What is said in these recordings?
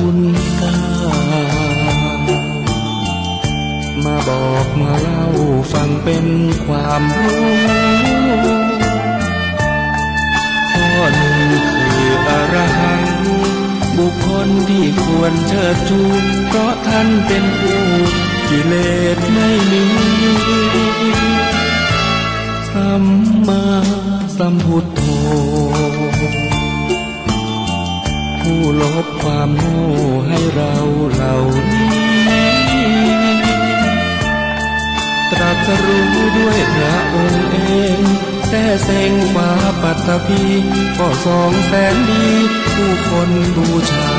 คุณตามาบอกมาเล่าฟังเป็นความรู้ข้อหนึ่งคืออรหันต์บุคคลที่ควรเชิดชูเพราะท่านเป็นผู้กิเลสไม่มีสัมมาสัมพุทโธผู้ลบความโง่ให้เราเหล่านี้ตรัสรู้ด้วยพระองค์เองแต่เสงฟ้าปัตภีก็200,000 ดีผู้คนบูชา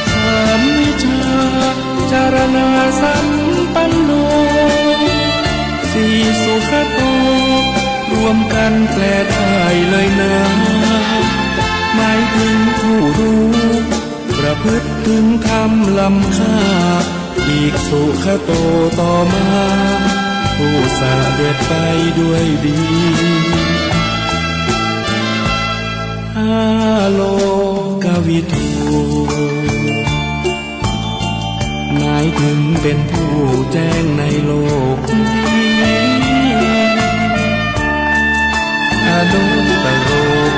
3 วิชาจารณาสัมปันโน4 สุขโตรวมกันแปลได้เลยนะหมายถึงผู้รู้ประพฤติถึงธรรมล้ำค่าอีกสุขโตต่อมาผู้เสด็จไปด้วยดีโลกวิทูหมายถึงเป็นผู้แจ้งในโลกนี้อนุตตโร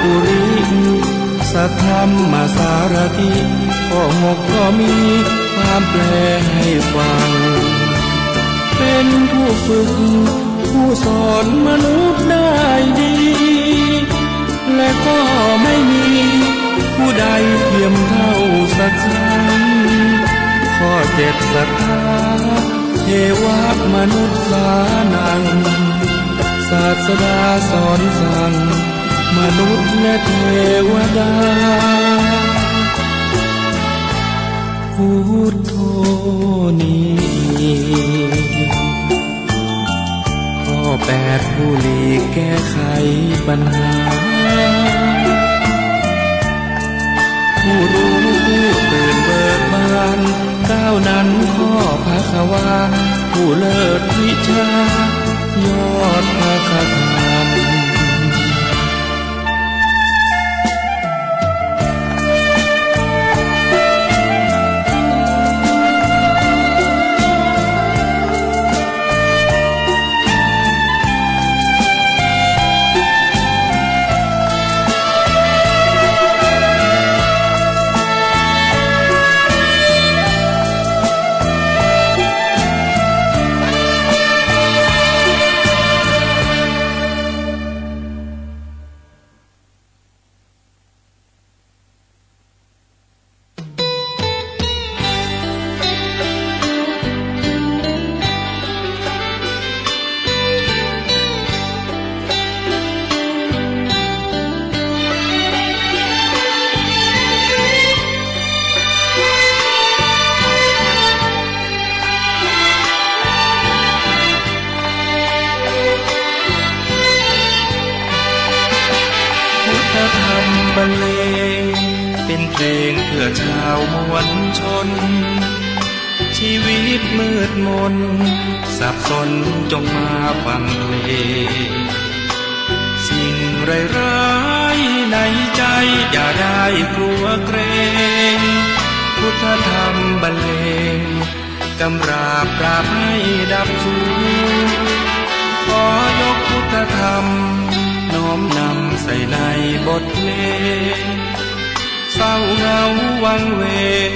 ปุริสัทธรรมสารถิข้อ6ก็มีความแปลให้ฟังเป็นผู้ฝึกผู้สอนมนุษย์ได้ดีและก็ไม่มีผู้ใดเทียมเท่าสักครั้งข้อ7ศรัทธาเทวมนุษย์สานังศาสดาสอนสั่งมนุษย์และเทวดาพุทโธนี้ข้อ8ผู้หลีกแก้ไขปัญหาผู้รู้ผู้ตื่นเบิกบานก้าวนั้นข้อภควาผู้เลิศวิชายอดพระคธรรมบรรเลงเป็นเพลงเพื่อชาวมวลชนชีวิตมืดมนสับสนจงมาฟังเพลงสิ่งร้ายในใจอย่าได้กลัวเกรงพุทธธรรมบรรเลงกำราบปราบให้ดับสูญขอยกพุทธธรรมน้อมนำใส่ในบทเพลงเศร้าเหงาวังเวง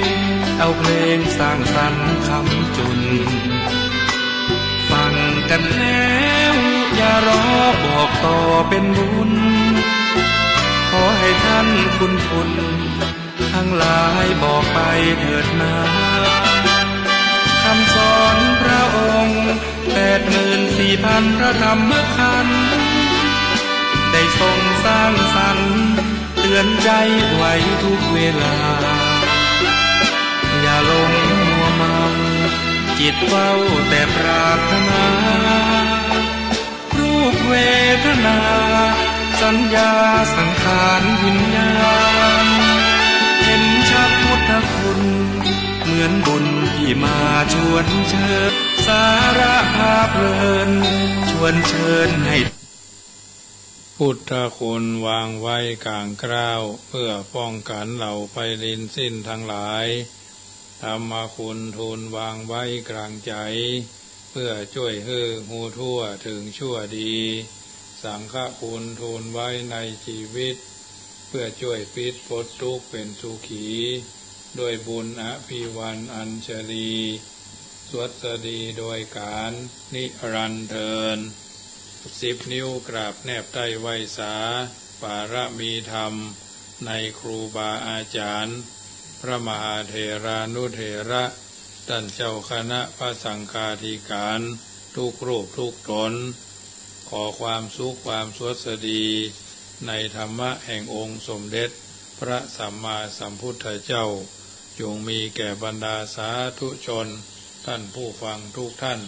เอาเพลงสร้างสรรค์คำจุนฟังกันแล้วอย่ารอบอกต่อเป็นบุญขอให้ท่านคุณทั้งหลายบอกไปเถิดนาคำสอนพระองค์84,000 พระธรรมขันธ์ได้ทรงสร้างสรรค์เตือนใจไว้ทุกเวลาอย่าหลงมัวเมาจิตเฝ้าแต่ปรารถนารูปเวทนาสัญญาสังขารวิญญาณเห็นชัดพุทธคุณเหมือนบุญที่มาชวนเชิญสาระพาเพลินชวนเชิญให้ พุทธคุณวางไว้กลางกล้าวเพื่อป้องกันเหล่าไปลินสิ้นทั้งหลายธรรมคุณทูลวางไว้กลางใจเพื่อช่วยให้หูทั่วถึงชั่วดีสังฆคุณทูลไว้ในชีวิตเพื่อช่วยปิดพ้นทุกข์เป็นสุขีด้วยบุญอภิวันอัญชลีสวัสดีโดยการนิรันดร์เทิน10 นิ้วกราบแนบใต้ไวยสาปารมีธรรมในครูบาอาจารย์พระมหาเถรานุเถระท่านเจ้าคณะพระสังฆาธิการทุกรูปทุกตนขอความสุขความสวัสดีในธรรมะแห่งองค์สมเด็จพระสัมมาสัมพุทธเจ้าจงมีแก่บรรดาสาธุชนท่านผู้ฟังทุกท่าน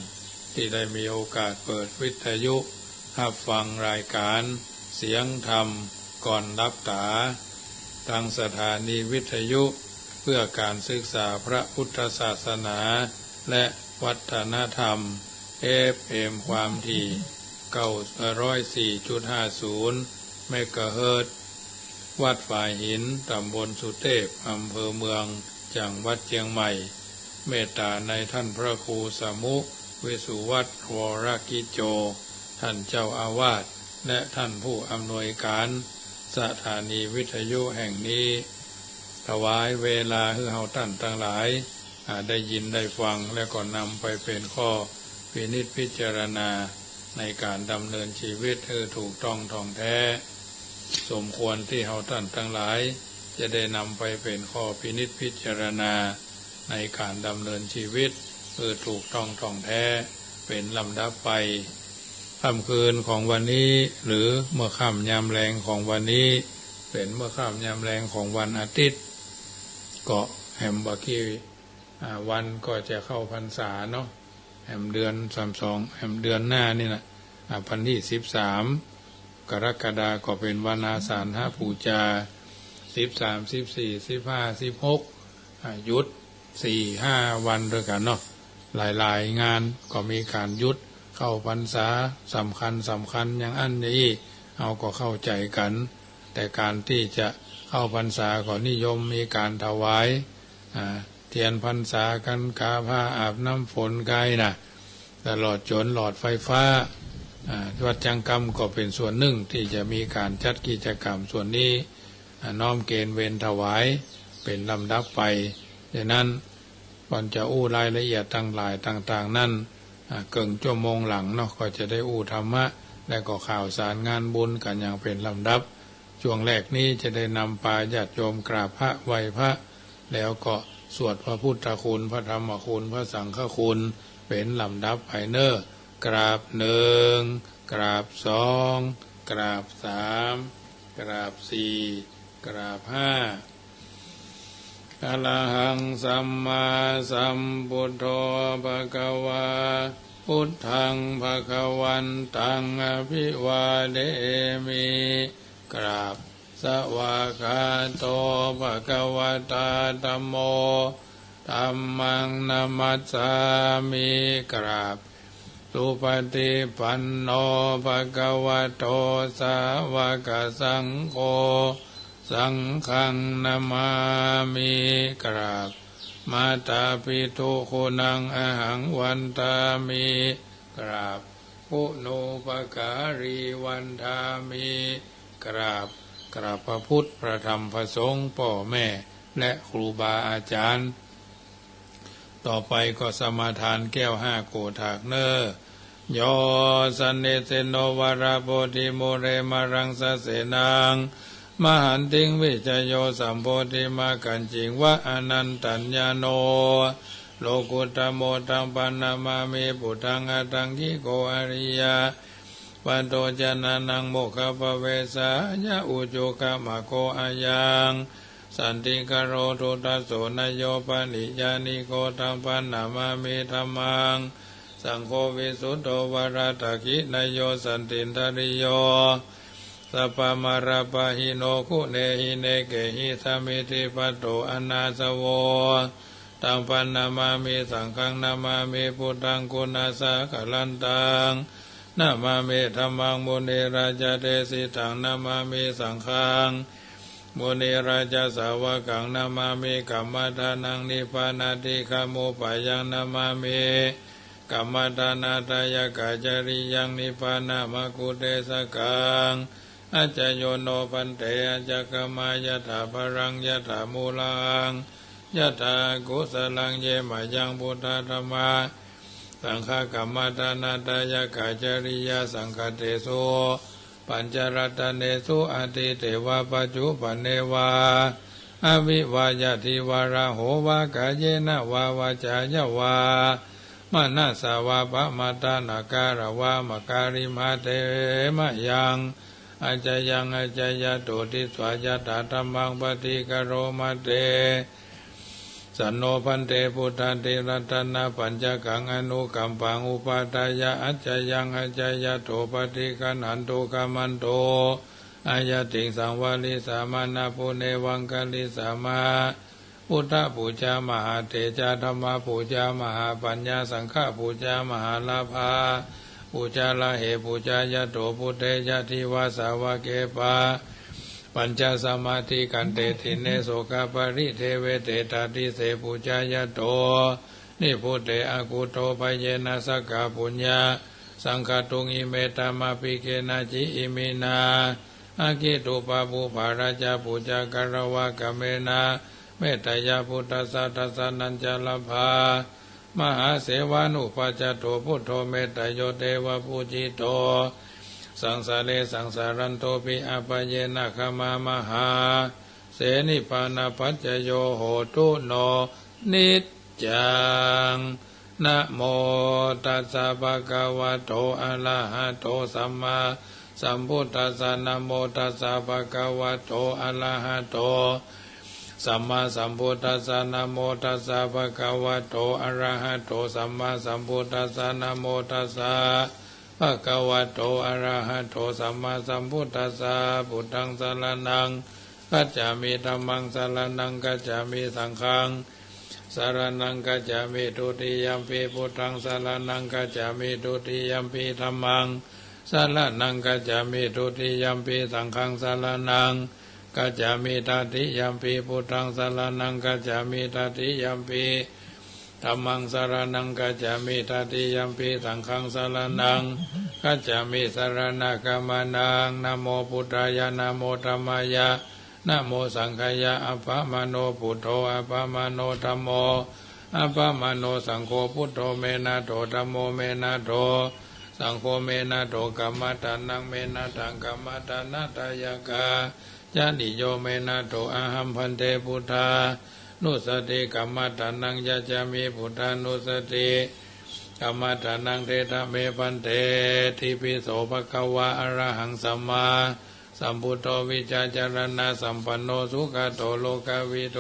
ที่ได้มีโอกาสเปิดวิทยุรับฟังรายการเสียงธรรมก่อนรับตาทางสถานีวิทยุเพื่อการศึกษาพระพุทธศาสนาและวัฒนธรรม FM ความถี่904.50 เมกะเฮิรตซ์วัดฝ่ายหินตำบลสุเทพอำเภอเมืองจังหวัดเชียงใหม่เมตตาในท่านพระครูสมุวิสุวัตรวรกิจโจท่านเจ้าอาวาสและท่านผู้อำนวยการสถานีวิทยุแห่งนี้ถวายเวลาให้เฮาท่านทั้งหลายได้ยินได้ฟังและก็นำไปเป็นข้อพินิจพิจารณาในการดำเนินชีวิตให้ถูกต้องท่องแท้สมควรที่เฮาท่านทั้งหลายจะได้นำไปเป็นข้อพินิจพิจารณาในการดำเนินชีวิตให้ถูกต้องท่องแท้เป็นลำดับไปค่ำคืนของวันนี้หรือเมื่อค่ำยามแลงของวันนี้เป็นเมื่อค่ำยามแลงของวันอาทิตย์ก็แฮมบากี้วันก็จะเข้าพรรษาเนาะแฮมเดือน32แฮมเดือนหน้านี่นะพันที่13กรกฎาคมก็เป็นวันอาสาฬหบูชา13 14 15 16หยุด 4-5 วันด้วยกันเนาะหลายๆงานก็มีการหยุดเข้าพรรษาสำคัญอย่างอันนี้เอาก็เข้าใจกันแต่การที่จะเข้าพรรษาก็นิยมมีการถวายเทียนพรรษากันกาผ้าอาบน้ำฝนไกลนะตลอดจนหลอดไฟฟ้าวัดจังกรรมก็เป็นส่วนหนึ่งที่จะมีการจัดกิจกรรมส่วนนี้น้อมเกณฑ์เวรถวายเป็นลำดับไปดังนั้นก่อนจะอู้รายละเอียดต่างๆนั่นเกินชั่วโมงหลังเนาะก็จะได้อู้ธรรมะและก็ข่าวสารงานบุญกันอย่างเป็นลำดับช่วงแรกนี้จะได้นำปาญาติโยมกราบพระไหว้พระแล้วก็สวดพระพุทธคุณพระธรรมคุณพระสังฆคุณเป็นลำดับไปเนอกราบ1กราบ2กราบ3กราบ4กราบ5อะระหังสัมมาสัมพุทโธภะคะวาพุทธังภะคะวันตังอภิวาเทมิกราบสวากขาโตภะคะวะตาธัมโมธัมมังนัมมัสสามิกราบสุปฏิปันโนภะคะวะโตสาวกสังโฆสังฆังนามามิกราบมาตาปิทุคุณังอหังวันตามิกราบปุโนปการีวันทามิกราบพระพุทธพระธรรมพระสงฆ์พ่อแม่และครูบาอาจารย์ต่อไปก็สมาทานแก้ว5โกฏากเนอโยสันเนเสโนวาราโพธิโมเรมารังสะเสนังมหันติงวิจโยสัมโพธิมากันจิงวะอนันตัญญาโนโลกุตโมตังปันนามามิปุถังอตังคิโกอริยาปันโตจนานังโมคขปเวสายะอุจุกะมะโกอายังสันติกโรทุตัสโสนโยปนิยานิโกตังปันนามามิธัมมังสังโฆวิสุทโธวราตกินโยสันตินทริโยสัพพมาราปะหิโนคุเนหิเนเกหิสมิติปัตโตอนาสโวตังปันนามามิสังฆังนามามิพุทธังกุณาสะกะลันตัง นามามิธัมมังมุนีราชเทสิตังนามามิสังฆังมุนีราชสาวกังนามามิกัมมทานังนิพพานาติฆามุปายังนามามิกัมมทานาตายกาจริยังนิพพานามกุเตสกังอาจโยโนปันเตอาจกมายถาภรังยถามูลังยถากุสลังเยมายังพุทธธรรมาสังฆกัมมทานาตายกาจริยาสังฆเตโสปัญจรัตเนสุอติเตวะปัจจุปันเนวาอวิวายาทิวาระโหวากายเยนะวาวาจายาวามนัสสาวะปะมาตานาการวามการิมาเตมะยังอาจยังอาจยะโตติสวายตาธรรมังปฏิกโรมาเตสันโนพันเตพุทธันติรัตนาปัญจกังอนุกัมปังอุปาทายะอัจจยังอัจจยะโตปฏิกันหันโตกัมมันโตอายะติงสังวาลิสามานาปุเนวังกาลิสามาพุทธปูชามหาเถจาธรรมปูชามหาปัญญาสังฆปูชามหาลาภาปูชาลาเหปูชายะโตพุทเทยะทิวาสาวะเกปาปัญจสมาธิกันเตทิเนโสกปริเทเวเตตาติเสปูชายะโตนิพุทเตอากุโตปเยนะสักกะปุญญาสังฆตุงอิเมตามาปิเกนะจิอิมินาอากิตุปะปุภาราชาปูชาการวะกะเมนะเมตตายาพุทธสัทธสนัญจลภามหาเสวานุปัจจโตพุทโธเมตตโยเทวปูจิโตสังสาเรสังสารันโตปิอาปเยนะขมามหาเสนิปานาปัจจโยโหตุโนนิจจังนะโมตัสสะภะคะวะโตอะระหะโตสัมมาสัมพุทธัสสะนะโมตัสสะภะคะวะโตอะระหะโตสัมมาสัมพุทธัสสะนะโมตัสสะภะคะวะโตอะระหะโตสัมมาสัมพุทธัสสะนะโมตัสสะภะคะวะโตอะระหะโตสัมมาสัมพุทธัสสะพุทธังสรณังกัจฉามิธัมมังสรณังกัจฉามิสังฆังสรณังกัจฉามิทุติยัมปิพุทธังสรณังกัจฉามิทุติยัมปิธัมมังสรณังกัจฉามิทุติยัมปิสังฆังสรณังกัจจามิตติยัมปิพุทธังสรณังกัจจามิตติยัมปิธัมมังสรณังกัจจามิตติยัมปิสังฆังสรณังกัจจามิสรณกัมมานังนะโมพุทธายะนะโมธัมมายะนะโมสังฆายะอัปปะมโนพุทโธอัปปะมโนธัมโมอัปปะมโนสังโฆพุทโธเมนะโตธัมโมเมนะโตสังโฆเมนะโตกัมมตานังเมนะตังกัมมตานาตายกาญาติโยเมนะโตอะหัมพันเตพุทธานุสติกัมมตานังยะจามิพุทธานุสติกัมมตานังเทตะเมพันเตทิปิโสภะคะวะอะระหังสัมมาสัมพุทโธวิจาจารณะสัมปันโนสุขโตโลกวิโต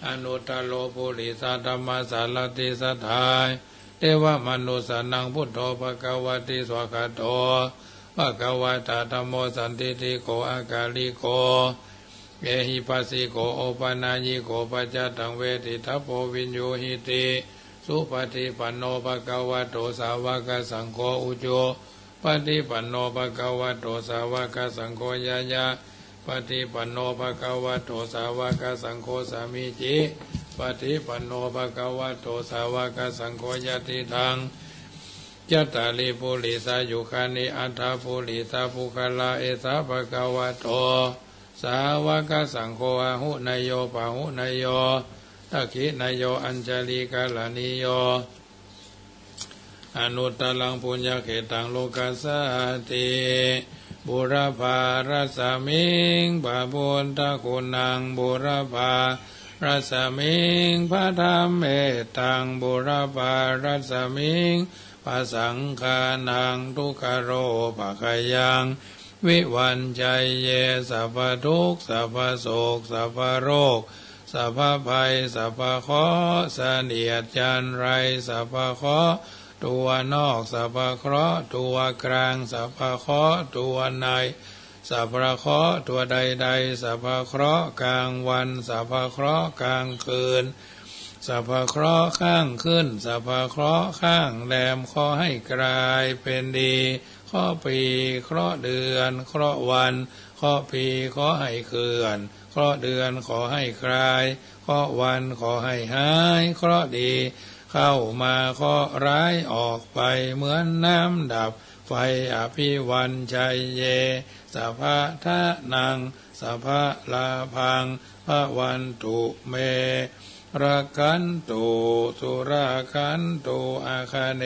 อนุตตโลปุริสธรรมสารติสัทธาเทวมนุสานังพุทโธภะคะวะติสวากขาโตภะคะวะตาธัมโมสันติติโกอากาลิโกเอหิปัสสิโกโอปนายิโกปัจจตังเวทิทัพโพวินโยหิติสุปฏิปันโนภะคะวะโตสาวกสังโฆอุจโจปฏิปันโนภะคะวะโตสาวกสังโฆยะยะปฏิปันโนภะคะวะโตสาวกสังโฆสามิจิปฏิปันโนภะคะวะโตสาวกสังโฆยะติทังยัตตาลิปุริสายุคานิอัฏฐปุริสาภุคลาเอสาภะคะวะโตสาวกสังโฆอะหุนายโยปะหุนายโยทักขินายโยอัญจลิกาลานิโยอนุตตลังปุญญเขตังโลกัสสติบุรพารัสมิงบาบุญตะคุณังบุรพารัสมิงพระธรรมเมตังบุรพารัสมิงภาสังฆานังทุกขโรภะขยังวิวันใจเยสัพพทุกข์สัพพโศกสัพพโรคสัพพภัยสัพพเคราะห์เสนียดจันไรสัพพเคราะห์ตัวนอกสัพพเคราะห์ตัวกลางสัพพเคราะห์ตัวในสัพพเคราะห์ตัวใดๆสัพพเคราะห์กลางวันสัพพเคราะห์กลางคืน สัพพะเคราะห์ข้างขึ้นสัพพะเคราะห์ข้างแรมขอให้กลายเป็นดีเคราะห์ปีเคราะห์เดือนเคราะห์วันเคราะห์ปีขอให้เคลื่อนเคราะห์เดือนขอให้คลายเคราะห์วันขอให้หายเคราะห์ดีเข้ามาเคราะห์ร้ายออกไปเหมือนน้ำดับไฟอภิวันชัยเยสัพพะทะนังสัพพะลาพังพระวันตุเมรักขันตุสุราขันตุอาคาเน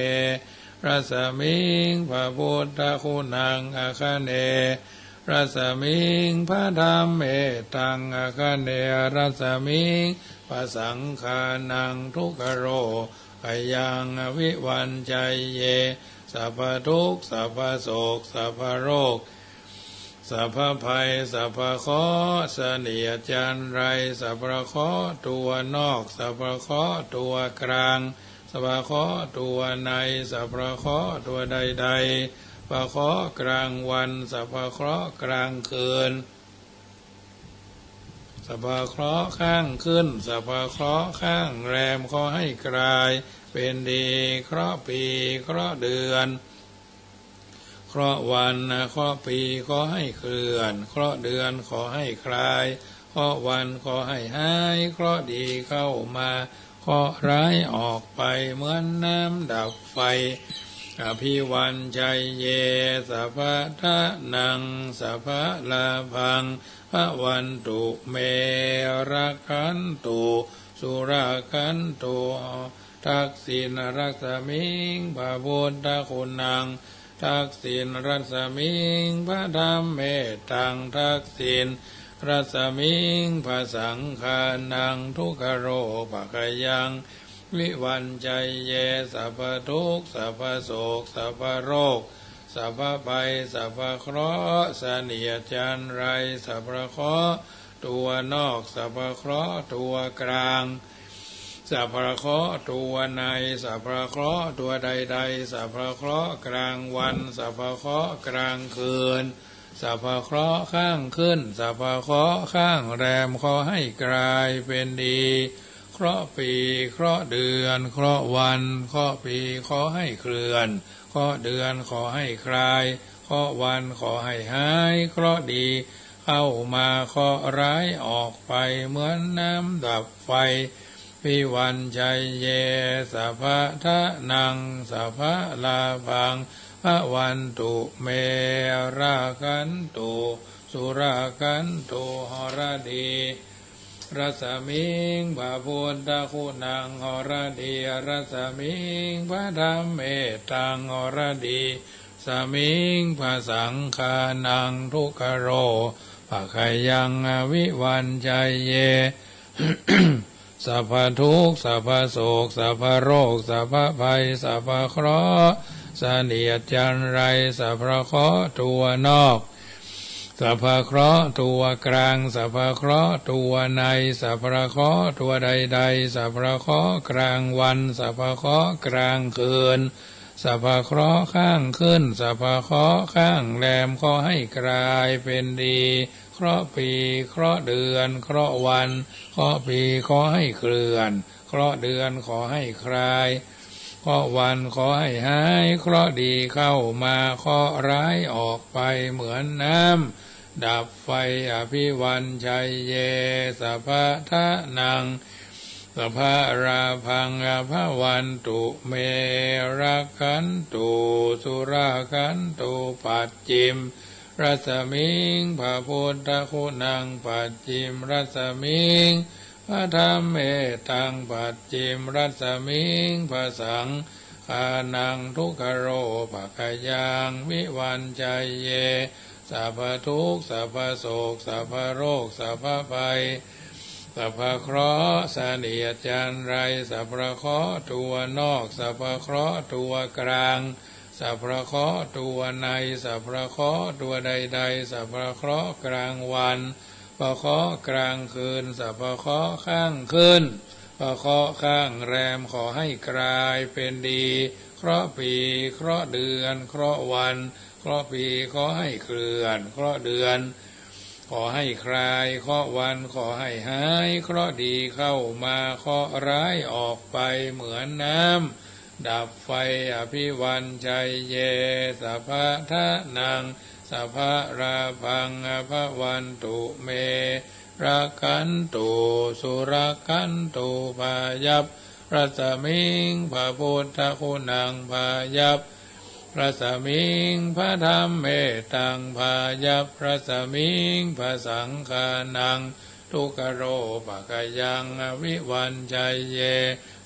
รัสมิงพระพุทธคุณังอาคาเนรัสมิงพระธรรมเมตังอาคาเนรัสมิงพระสังฆานังทุกขโรกยังวิวันใจเยสัพพทุกข์สัพพโศกสัพพโรคสัพพภัยสัพพเคราะห์เสนียดจันไรสัพพเคราะห์ตัวนอกสัพพเคราะห์ตัวกลางสัพพเคราะห์ตัวในสัพพเคราะห์ตัวใดๆสัพพเคราะห์กลางวันสัพพเคราะห์กลางคืนสัพพเคราะห์ข้างขึ้นสัพพเคราะห์ข้างแรมขอให้กลายเป็นดีเคราะห์ปีเคราะห์เดือนเคราะห์วันเคราะห์ปีขอให้เคลื่อนเคราะห์เดือนขอให้คลายเคราะห์วันขอให้หายเคราะห์ดีเข้ามาเคราะห์ร้ายออกไปเหมือนน้ำดับไฟอภิวันชัยเยสัพพะทะนังสัพพะลาภังพระวันตุเมรักขันตุสุราขันตุทักษิณรัศมิงพระพุทธคุณังทักษิณรัศมิงพระธรรมเมตังทักษิณรัศมิงพระสังฆานังทุกขโรปะกยังวิวันใจเยสัพพทุกข์สัพพโศกสัพพโรคสัพพภัยสัพพเคราะห์เสนียดจันไรสัพพเคราะห์ตัวนอกสัพพเคราะห์ตัวกลางสัพพเคราะห์ตัวในสัพพเคราะห์ตัวใดๆสัพพเคราะห์กลางวันสัพพเคราะห์กลางคืนสัพพเคราะห์ข้างขึ้นสัพพเคราะห์ข้างแรมขอให้กลายเป็นดีเคราะห์ปีเคราะห์เดือนเคราะห์วันเคราะห์ปีขอให้เคลื่อนเคราะห์เดือนขอให้คลายเคราะห์วันขอให้หายเคราะห์ดีเข้ามาเคราะห์ร้ายออกไปเหมือนน้ำดับไฟวิวันชัยเยสัพพะทะนังสัพพะลาภังพระวันตุเมราคันตุสุราคันตุหรดีรัสมิงพระพุทธคุณังหรดีรัสมิงพระธรรมเมตังหรดีสมิงพระสังฆานังทุกขโรปะขยังวิวันชัยเย สัพพทุกข์สัพพโศกสัพพโรคสัพพภัยสัพพเคราะห์เสนียดจันไรสัพพเคราะห์ตัวนอกสัพพเคราะห์ตัวกลางสัพพเคราะห์ตัวในสัพพเคราะห์ตัวใดๆสัพพเคราะห์กลางวันสัพพเคราะห์กลางคืนสัพพเคราะห์ข้างขึ้นสัพพเคราะห์ข้างแรมขอให้กลายเป็นดีเคราะห์ปีเคราะห์เดือนเคราะห์วันเคราะห์ปีขอให้เคลื่อนเคราะห์เดือนขอให้คลายเคราะห์วันขอให้หายเคราะห์ดีเข้ามาเคราะห์ร้ายออกไปเหมือนน้ำดับไฟอภิวันชัยเยสัพพะทะนังสัพพะราภังอภวันตุเมรักขันตุสุราขันตุปัจจิมรัสมิงพระพุทธคุณังปัจจิมรัสมิงพระธรรมเมตังปัจจิมรัสมิงพระสังฆานังทุกขโรปะขยังวิวันชัยเยสัพพทุกข์สัพพโศกสัพพโรคสัพพภัยสัพพเคราะห์เสนียดจันไรสัพพเคราะห์ตัวนอกสัพพเคราะห์ตัวกลางสัพพเคราะห์ตัวในสัพพเคราะห์ตัวใดๆสัพพเคราะห์กลางวันพระเคราะห์กลางคืนสัพพเคราะห์ข้างขึ้นพระเคราะห์ข้างแรมขอให้กลายเป็นดีเคราะห์ปีเคราะห์เดือนเคราะห์วันเคราะห์ปีขอให้เคลื่อนเคราะห์เดือนข ขอให้คลายเคราะห์วันขอให้หายเคราะห์ดีเข้ามาเคราะห์ร้ายออกไปเหมือนน้ำดับไฟอภิวันชัยเยสัพพะทะนังสัพพะราพังอภวันตุเมรักขันตุสุรักขันตุพายัพรัสมิงพระพุทธคุณังพายัพรัสมิงพระธรรมเมตังพายัพรัสมิงพระสังฆานังทุกขโรปะกยังอวิวันชัยเย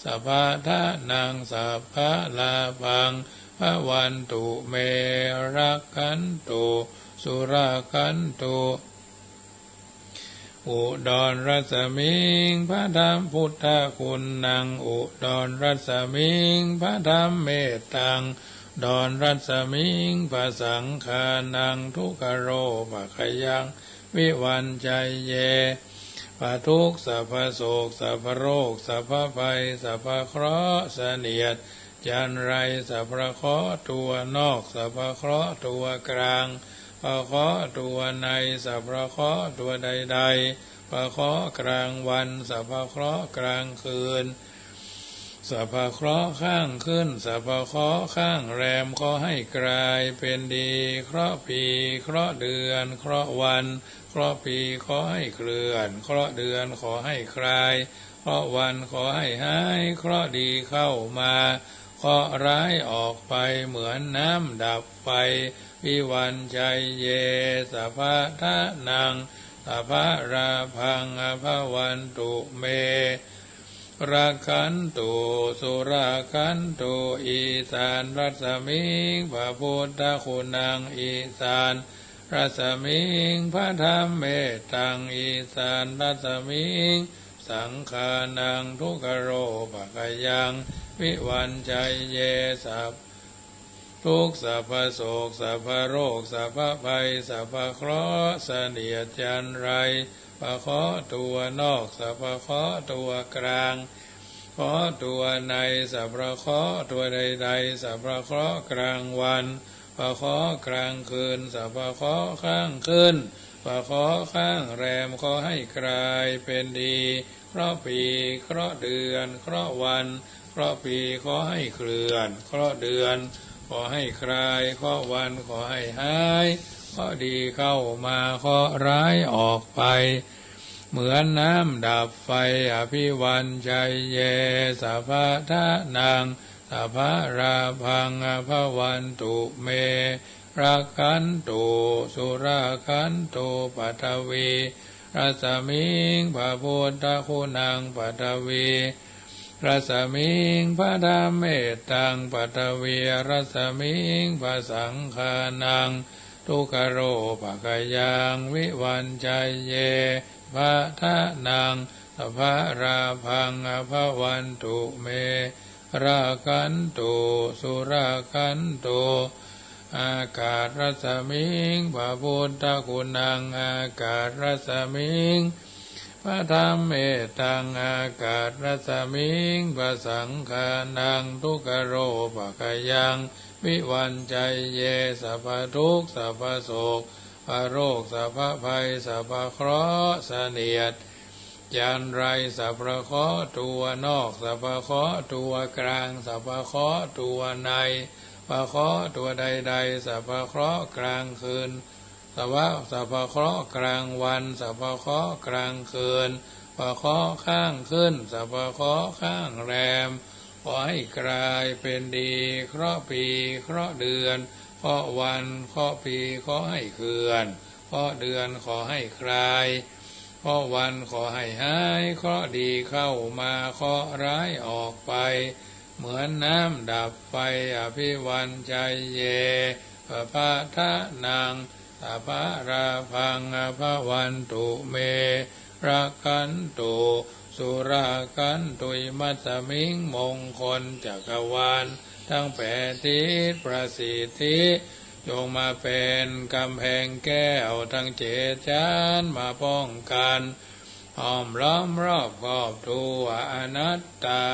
สัพพะทะนังสัพพะลาภังพระวันตุเมรักขันตุสุรักขันตุอุดรรัสมิงพระธรรมพุทธคุณนังอุดรรัสมิงพระธรรมเมตตังดอนรัสมิงพระสังฆานังทุกขโรปะขยังวิวันชัยเยปะทุกข์สัพพโศกสัพพโรคสัพพภัยสัพพเคราะห์เสนียดจันไรสัพพเคราะห์ตัวนอกสัพพเคราะห์ตัวกลางพระเคราะห์ตัวในสัพพเคราะห์ตัวใดๆพระเคราะห์กลางวันสัพพเคราะห์กลางคืนสัพพเคราะห์ข้างขึ้นสัพพเคราะห์ข้างแรมขอให้กลายเป็นดีเคราะห์ปีเคราะห์เดือนเคราะห์วันเคราะห์ปีขอให้เคลื่อนเคราะห์เดือนขอให้คลายเคราะห์วันขอให้หายเคราะห์ดีเข้ามาเคราะห์ร้ายออกไปเหมือนน้ำดับไฟวิวันชัยเยสัพพะทะนังสัพพะราพังอภวันตุเมรักขันตุสุรักขันตุอีสานรัสมิงพระพุทธคุณังอีสานรัสมิงพระธรรมเมตตังอีสานรัสมิงสังฆานังทุกขโรปะกยังวิวันชัยเยสัพทุกข์สัพพโศกสัพพโรคสัพพภัยสัพพเคราะห์เสนียดจันไรพระเคราะห์ตัวนอกสัพพเคราะห์ตัวกลางเคราะห์ตัวในสัพพเคราะห์ตัวใดๆสัพพเคราะห์กลางวันพระเคราะห์กลางคืนสัพพเคราะห์ข้างขึ้นพระเคราะห์ข้างแรมขอให้กลายเป็นดีเคราะห์ปีเคราะห์เดือนเคราะห์วันเคราะห์ปีขอให้เคลื่อนเคราะห์เดือนขอให้คลายเคราะห์วันขอให้หายเคราะห์ดีเข้ามาเคราะห์ร้ายออกไปเหมือนน้ำดับไฟอภิวันชัยเยสัพพะทะนังสัพพะราพังอภวันตุเมรักขันตุสุรักขันตุปัทวีรัสมิงพระพุทธคุณังปัทวีรัสมิงพระธรรมเมตตังปัทวีรัสมิงพระสังฆานังทุกขโรปะกยังวิวันชัยเยพระทะนังสัพพะราพังอภวันตุเมรักขันตุสุรักขันตุอากาศรัสมิงพระพุทธคุณังอากาศรัสมิงพระธรรมเมตตังอากาศรัสมิงพระสังฆานังทุกขโรปะกยังวิวันชัยเยสัพพทุกข์สัพพโศกพระโรคสัพพภัยสัพพเคราะห์เสนียดจันไรสัพพเคราะห์ตัวนอกสัพพเคราะห์ตัวกลางสัพพเคราะห์ตัวในพระเคราะห์ตัวใดๆสัพพเคราะห์กลางคืนสัพพเคราะห์กลางวันสัพพเคราะห์กลางคืนพระเคราะห์ข้างขึ้นสัพพเคราะห์ข้างแรมขอให้กลายเป็นดีเคราะห์ปีเคราะห์เดือนเคราะห์วันเคราะห์ปีขอให้เคลื่อนเคราะห์เดือนขอให้คลายเคราะห์วันขอให้หายเคราะห์ดีเข้ามาเคราะห์ร้ายออกไปเหมือนน้ำดับไฟอภิวันชัยเยพระพะทะนังสัพพะราพังอภวันตุเมรักขันตุสุรักขันตุมัสสมิงมงคลจักรวาลทั้งแปดทิศประสิทธิจงมาเป็นกำแพงแก้วทั้งเจ็ดชั้นมาป้องกัน อ้อมล้อมรอบครอบตัวอนัตตา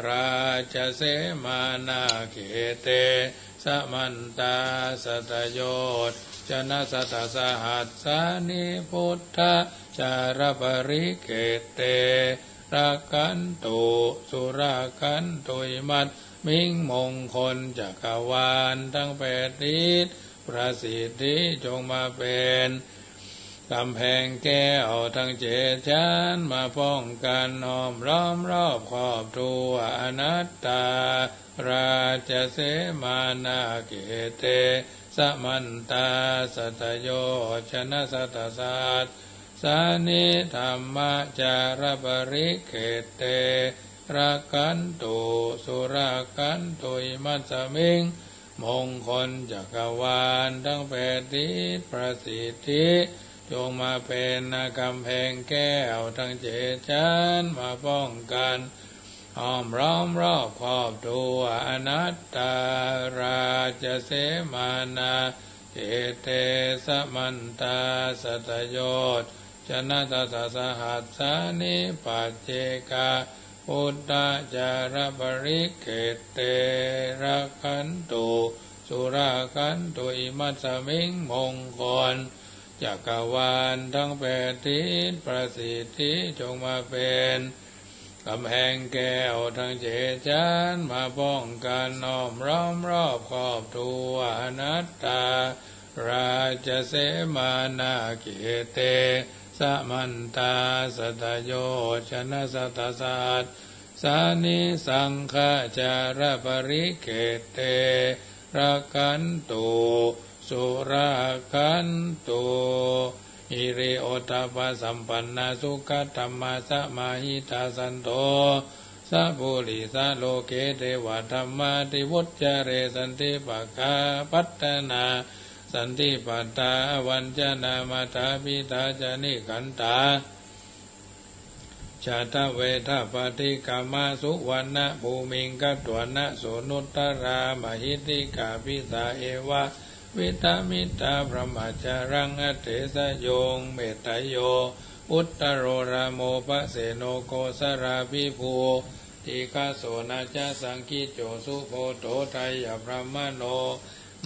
ราชเสมานาเขเตสมันตาสัตโยชนะสัตสหัสสานิพุทธจารปริเกเตรักขันตุสุราคันตุยมัตมิ่งมงคลจักรวาลทั้งแปดทิศประสิทธิจงมาเป็นกำแพงแก้วทั้งเจ็ดชั้นมาป้องกันอ้อมล้อมรอบครอบตัวอนัตตาราชเสมานาเกเตสมันตาสัตโยชนะสัตสัตสานิธรรมจารปริเกเตรักขันตุสุราคันตุยมัสสมิงมงคลจักรวาลทั้งแปดทิศประสิทธิจงมาเป็นกำแพงแก้วทั้งเจ็ดชั้นมาป้องกันอ้อมล้อมรอบครอบตัวอนัตตาราชเสมานาเอเตสมันตาสัตโยชนะสัตสหัสสานิปัจเจกาพุทธจารปริเกเตรักขันตุสุราคันตุอิมัสสมิงมงคลจักรวาลทั้งแปดทิศประสิทธิจงมาเป็นกำแพงแก้วทั้งเจ็ดชั้นมาป้องกันอ้อมล้อมรอบครอบตัวอนัตตาราชเสมานาเกเตสมันตาสัตโยชนะสัตสัตสานิสังฆจารปริเกเตรักขันตุสุราคันตุอิริโอตปะสัมปันนาสุขธรรมะสมาหิตาสันโตสัพพุริสโลเกเทวธรรมาติวุจจเรสันติปะกาปัตตนาสันติปัตตาวันจนามาตาปิตาจานิขันตาชาตเวทปฏิกามาสุวรรณภูมิงกัตวนะโสนุตตรามหิติกาปิสาเอวะวิตามิตาพระมัจจารังอเทสโยงเมตโยอุตตโรรามโมปะเสโนโกสราภิภูติฆาโสนาจสังคิโจสุโพโตไทยพระมโน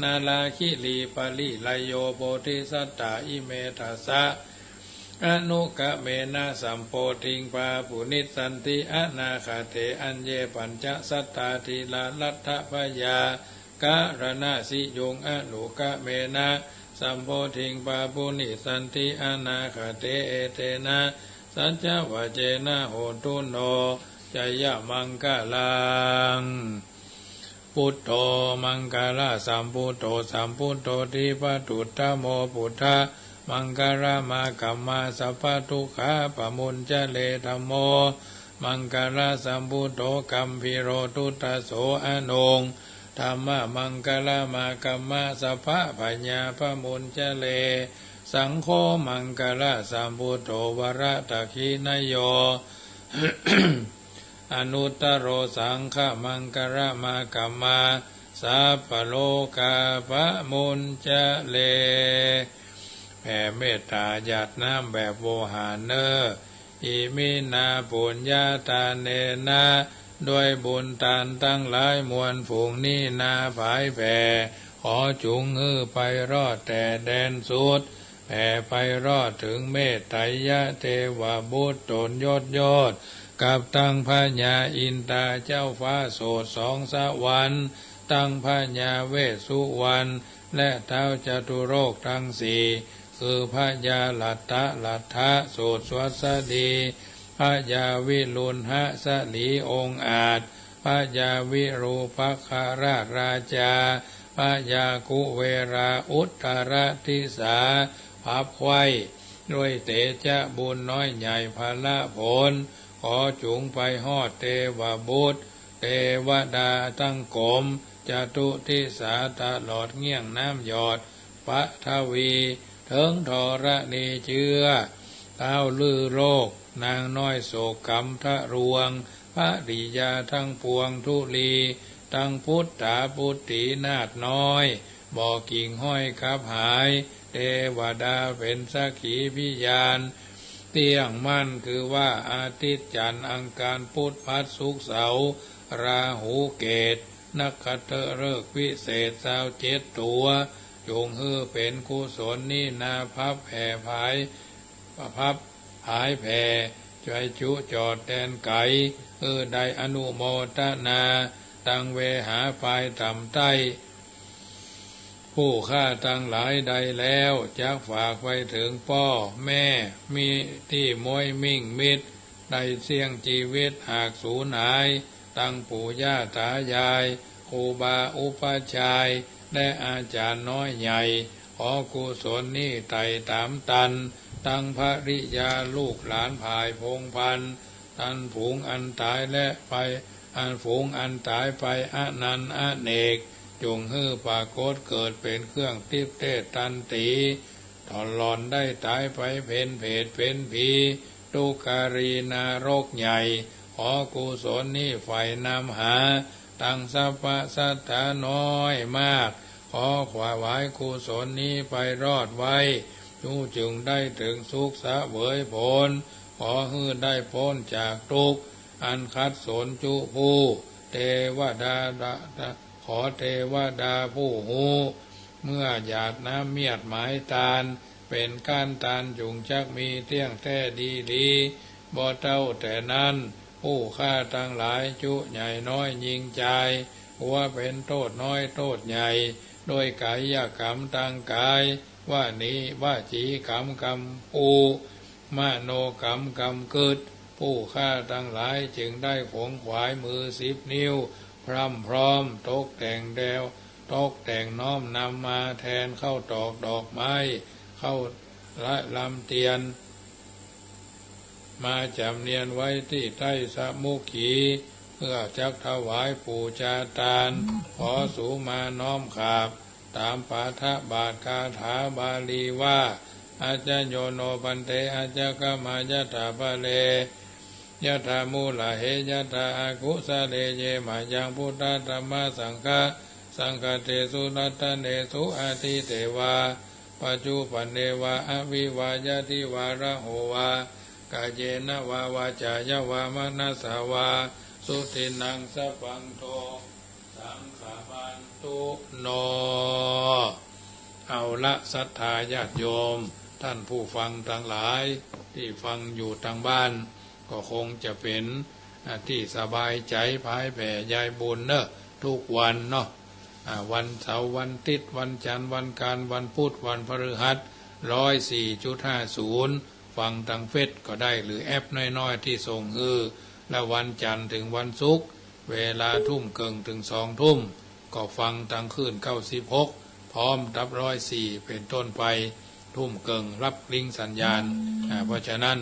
นาลาคิลีปะลิไลโยโพธิสัตตาอิเมทัสสะอนุกะเมนะสัมโพธิงปาปุนิสันติอนาคาเทอัญเยปัญจสัตตาทิลาลัทธพยากะรณะสิยงอนุกะเมนะสัมโพธิงปาปุนิสันติอนาคาเทเอเตนะสัจจวะเจนะโหตุโนจยมังกลังพุทโธมังกลาสัมพุทโธสัมพุทโธทิปตุตตโมพุทธะมังกรมากัมมาสัพพทุกขาปมุญจเลธัมโมมังกรสัมพุทโธกัมพิโรตุตโสอานงธรรมมังกลมากัมมาสัพพปัญญาปมุญจเลสังโฆมังกลสัมพุทโธวรตะคีนโย อนุตตโรสังฆมังกรมากัมมาสัพพโลกาปมุญจเลแผ่เมตตาหยาดน้ำแบบโวหารเนออิมินาปุญญาตาเนนะด้วยบุญทานตั้งหลายมวลฝูงนี้นาผายแผ่ขอจุงฮือไปรอดแต่แดนสุดแผ่ไปรอดถึงเมตไตรยะเทวบุตรตนยศยอดกับตั้งพระญาอินตาเจ้าฟ้าโสดสองสวรรค์ตั้งพระญาเวสสุวรรณและเท้าจตุโรคทั้งสี่คือพระยาลัทธะโสดสวัสดีพระยาวิรุณหะสลีองค์อาจพระยาวิรูปัคราชราชาพระยากุเวราอุตตรทิสาภับไขว้ด้วยเตชะบุญน้อยใหญ่พละผลขอจุงไปฮอดเทวบุตรเทวดาตั้งกรมจตุทิสาตลอดเงี้ยงน้ำหยอดปะทวีถึงธรณีเชื้อเท้าลือโลกนางน้อยโศกกรรมทะรวงพระดิยาทั้งปวงทุลีทั้งพุทธาพุทธีนาฏน้อยบ่อกิ่งห้อยขับหายเทวดาเป็นสักขีพิยาน เตียงมั่นคือว่าอาทิตย์จันทร์อังคารพุธพฤหัสศุกร์เสาร์ราหูเกตนักขัตฤกษ์วิเศษ27ตัวจงเป็นกุศลนี่นาพับแผ่ภายพับหายแผ่ใจจุจอดแดนไก่ได้อนุโมทนาตังเวหาภายต่ำใต้ผู้ฆ่าทั้งหลายใดแล้วจักฝากไว้ถึงพ่อแม่มีที่มวยมิ่งมิตรได้เสี่ยงชีวิตหากสูญหายตั้งปู่ย่าตายายครูบาอุปชัยและอาจารย์น้อยใหญ่ขอกุศลนี้ไต่ตามตันตั้งภริยาลูกหลานภายพงพันตันฝูงอันตายและไปอันฝูงอันตายไปอนันต์อเนกจงปรากฏเกิดเป็นเครื่องทิพเทศตันติถอนหลอนได้ตายไปเป็นเพศเป็นผีตุการีนารกใหญ่ขอกุศลนี้ไฟนำหาตั้งสัพพสัทธาน้อยมากขอขวาวายกุศลนี้ไปรอดไว้จึงได้ถึงสุขสะเวยผลขอได้พ้นจากทุกข์อันคัดสนจุผู้เทวดาขอเทวดาผู้หูเมื่อหยาดน้ำเมียดหมายตาลเป็นก้านตาลจุงจักมีเที่ยงแท้ดีบ่เท่าแต่นั้นผู้ฆ่าทั้งหลายจุใหญ่น้อยยิงใจหัวเป็นโทษน้อยโทษใหญ่โดยกายกรรมทางกายว่านี้ว่าจีกรรมกรรมปูมโนกรรมกรรมเกิดผู้ฆ่าทั้งหลายจึงได้ขวงขวายมือ10 นิ้วพร้อมตกแต่งแดวตกแต่งน้อมนำมาแทนเข้าตอกดอกไม้เข้าละลำเตียนมาจำเนียนไว้ที่ใต้สมุขีเพื่อจักถวายปูชาตานขอสูมาน้อมขาบตามปาฐบาทคาถาบาลีว่าอาจโยโนปันเตอาจกมายถาภเลยะถามูลเหยะถาอากุสะเลเยมายังพุทธธรรมสังฆะสังฆเตสุนัตเนสุอาทิเตวาปัจจุปันเนวาอวิวายะทิวาระโหวากาเยนะวาวาจายาวามนัสสาวาสุตินังสัพพังโตสังฆปันตุโนเอาละศรัทธาญาติโยมท่านผู้ฟังทั้งหลายที่ฟังอยู่ทางบ้านก็คงจะเป็นที่สบายใจภายแผ่ยายบุญเนอะทุกวันเนาะวันเสาร์วันอาทิตย์วันจันทร์วันการวันพุธวันพฤหัส104.50ฟังทางเฟซก็ได้หรือแอปน้อยๆที่ส่งและวันจันทร์ถึงวันศุกร์เวลาทุ่มเกิงถึง20:00ก็ฟังทางคลื่น96พร้อมรับ104เป็นต้นไปทุ่มเกิงรับลิงสัญญาณเพราะฉะนั้น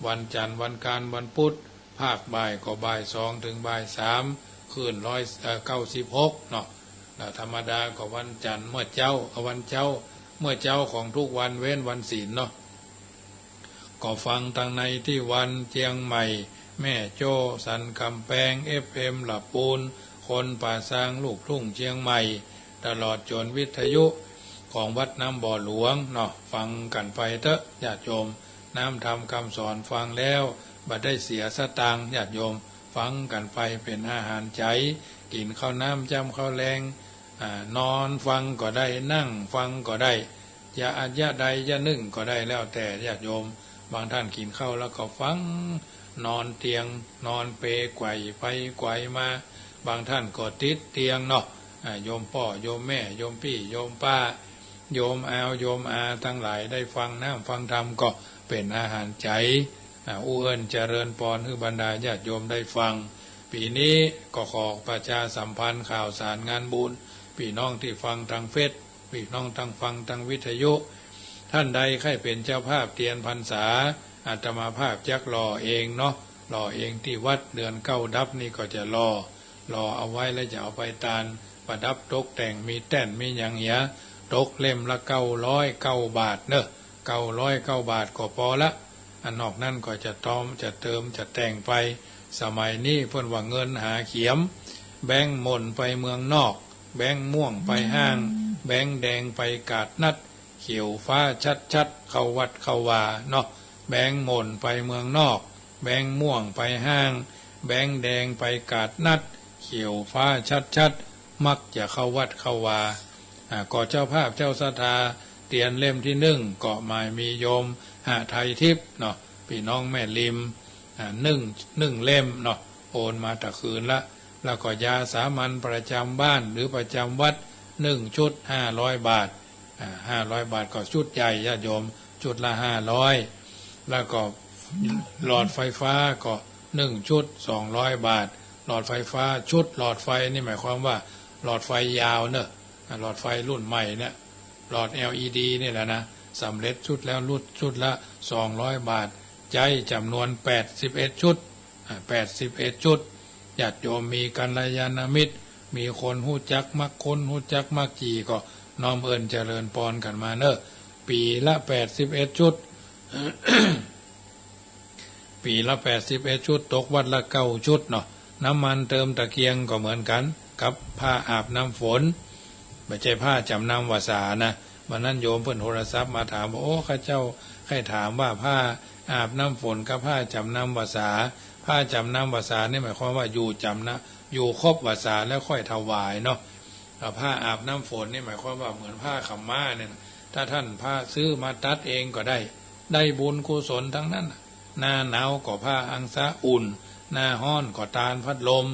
วันจันทร์วันการวันพุธภาคบ่ายก็บ่าย2ถึงบ่าย3คลื่น196เนาะธรรมดาก็วันจันทร์เมื่อเจ้าวันเจ้าเมื่อเจ้าของทุกวันเว้นวันศีลเนาะก็ฟังทางในที่วันเชียงใหม่แม่โจ้สันคำแปงFM หลับปูนคนป่าซางลูกทุ่งเชียงใหม่ตลอดจนวิทยุของวัดน้ำบ่อหลวงเนาะฟังกันไปเถอะญาติโยมน้ำทำคำสอนฟังแล้วบัดได้เสียสตางค์ญาติโยมฟังกันไปเป็นอาหารใจกินข้าวน้ำจำข้าวแรงนอนฟังก็ได้นั่งฟังก็ได้อย่าอัดยะใดอย่านึ่งก็ได้แล้วแต่ญาติโยมบางท่านกินข้าวแล้วก็ฟังนอนเตียงนอนเปไกวไปไกวมาบางท่านก็ติดเตียงเนาะโยมพ่อโยมแม่โยมพี่โยมป้าโยมอาวโยมอาทั้งหลายได้ฟังน้ำฟังธรรมก็เป็นอาหารใจอู้เอิญเจริญพรให้บรรดาญาติโยมได้ฟังปีนี้ก็ขอประชาสัมพันธ์ข่าวสารงานบุญพี่น้องที่ฟังทางเฟซพี่น้องทางฟังทางวิทยุท่านใดใครเป็นเจ้าภาพเทียนพรรษาอาตมาภาพจักรอเองเนาะรอเองที่วัดเดือน9 ดับนี่ก็จะรอเอาไว้แล้วจะเอาไปตาลประดับตกแต่งมีแต้นมีอย่างเงี้ยตกเล่มละ909 บาทเนอะ909 บาทก็พอละอันนอกนั่นก็จะต้อมจะเติมจะแต่งไปสมัยนี้เพิ่นว่าเงินหาเขียมแบงค์หม่นไปเมืองนอกแบงค์ม่วงไปห้างแบงค์แดงไปกาดนัดเขียวฟ้าชัดๆเข้าวัดเข้าวาเนาะ แบงค์หม่นไปเมืองนอกแบงค์ม่วงไปห้างแบงค์แดงไปกาดนัดเขียวฟ้าชัดมักจะเข้าวัดเข้าวาก่อเจ้าภาพเจ้าศรัทธาเตียนเล่มที่1เกาะหมายมีโยมหาไทยทิพย์เนาะพี่น้องแม่ริมหนึ่งเล่มเนาะโอนมาตะคืนละแล้วก็ยาสามัญประจำบ้านหรือประจำวัด1ชุด500 บาท500 บาทก็ชุดใหญ่ญาติโยมชุดละ500แล้วก็หลอดไฟฟ้าก็1ชุด200 บาทหลอดไฟฟ้าชุดหลอดไฟนี่หมายความว่าหลอดไฟยาวเนอะหลอดไฟรุ่นใหม่เนี่ยหลอด LED นี่แหละนะสำเร็จชุดแล้วชุดละ200 บาทใจจำนวน81ชุด81ชุดญาติโยมมีกัลยาณมิตรมีคนฮู้จักมักคนฮู้จักมักจีก็น้อมเอิญเจริญพรกันมาเนอะปีละ81ชุด ปีละ81ชุดตกวัดละ9ชุดเนาะน้ำมันเติมตะเกียงก็เหมือนกันกับผ้าอาบน้ำฝนไม่ใช่ผ้าจำนำวาสานะวันนั้นโยมเพิ่นโทรศัพท์มาถามว่าโอ้ข้าเจ้าใครถามว่าผ้าอาบน้ำฝนกับผ้าจำนำวาสาผ้าจำนำวาสานี่หมายความว่าอยู่จำนะอยู่ครบวาสาแล้วค่อยถวายเนาะผ้าอาบน้ำฝนนี่หมายความว่าเหมือนผ้าขาวม้าเนี่ยถ้าท่านผ้าซื้อมาตัดเองก็ได้บุญกุศลทั้งนั้นหน้าหนาวก็ผ้าอังสะอุ่นหน้าร้อนก็ตาลพัดลม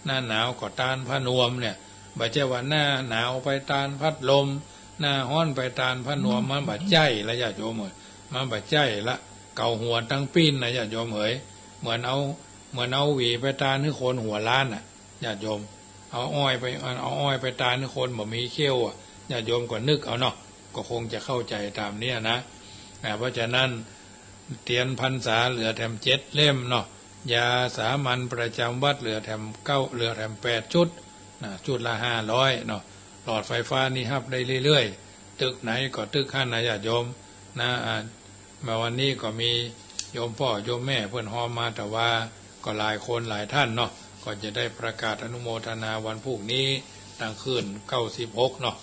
หน้าหนาวก็ตาลผ้านวมเนี่ยบ่ใช่ว่าหน้าหนาวไปตาลพัดลมหน้าร้อนไปตาลผ้านวมมันบ่ใจละญาติโยมเอ๋ยมันบ่ใจละเกาหัวตั้งปีนนะญาติโยมเอ๋ยเหมือนเอาหวีไปตาลให้คนหัวล้านน่ะญาติโยมเอาอ้อยไปตาลให้คนบ่มีเขี้ยวญาติโยมก็นึกเอาเนาะก็คงจะเข้าใจตามเนี้ยนะเพราะฉะนั้นเตียนพรรษาเหลือแถม7เล่มเนาะยาสามัญประจำวัดเหลือแถม8ชุดชุดละ500เนาะหลอดไฟฟ้านี่ฮับได้เรื่อยๆตึกไหนก็ตึกขั้นนะญาติโยมนะมาวันนี้ก็มีโยมพ่อโยมแม่เพื่อนหอมมาแต่ว่าก็หลายคนหลายท่านเนาะก็จะได้ประกาศอนุโมทนาวันพรุ่งนี้ตั้งคืน96เนาะ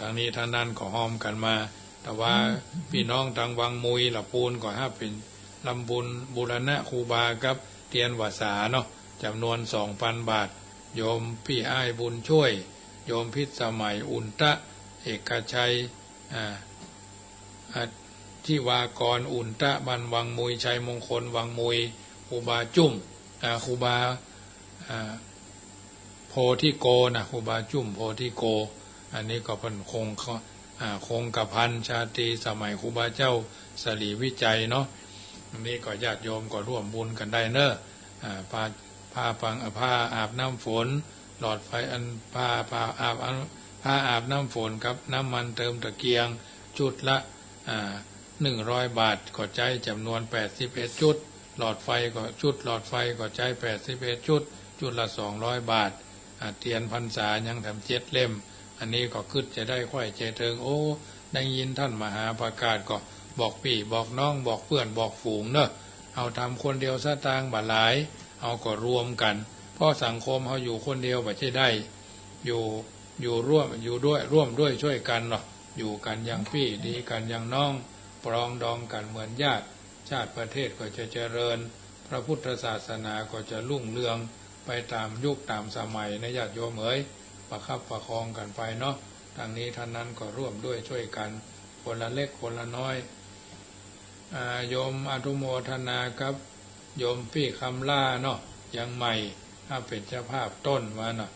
ทางนี้ทางนั้นก็หอมกันมาแต่ว่าพี่น้องทางวังมุยละปูนก็ฮับเป็นลำบุญบูรณะครูบากับเตียนวาสาเนาะจำนวน 2,000 บาทโยมพี่อ้ายบุญช่วยโยมพิษสมัยอุนตะเอกชัยที่วากรอุนตะบันวังมุยชัยมงคลวังมุยครูบาจุ่มครูบาโพธิโกนะครูบาจุ่มโพธิโกอันนี้ก็เป็นคงกระพันชาตรีสมัยครูบาเจ้าสลีวิจัยเนาะอันนี้ก็ญาติโยมก็ร่วมบุญกันได้เนอะผ้าอาบน้ำฝนหลอดไฟผ้าอาบน้ำฝนกับน้ำมันเติมตะเกียงชุดละ100 บาทก็ใจจำนวน81ชุดหลอดไฟก็หลอดไฟก็ใจ81ชุดละ200 บาทเทียนพรรษายังทำ7เล่มอันนี้ก็คึดจะได้ค่อยใจเทิงโอ้ได้ยินท่านมหาประกาศก็บอกพี่บอกน้องบอกเพื่อนบอกฝูงเนอะเอาทำคนเดียวซะตางบ่หลายเอาก็รวมกันเพราะสังคมเขาอยู่คนเดียวบ่ใช่ได้อยู่ร่วมด้วยช่วยกันเนาะอยู่กันอย่างพี่ดีกันอย่างน้องปรองดองกันเหมือนญาติชาติประเทศก็จะเจริญพระพุทธศาสนาก็จะรุ่งเรืองไปตามยุคตามสมัยนะญาติโยมเอ๋ยประคับประคองกันไปเนาะทางนี้ท่านนั้นก็ร่วมด้วยช่วยกันคนละเล็กคนละน้อยโยมอนุโมทนาครับโยมพี่คำล่าเนาะยังใหม่ถ้าเป็นเจ้าภาพต้นมาเนาะ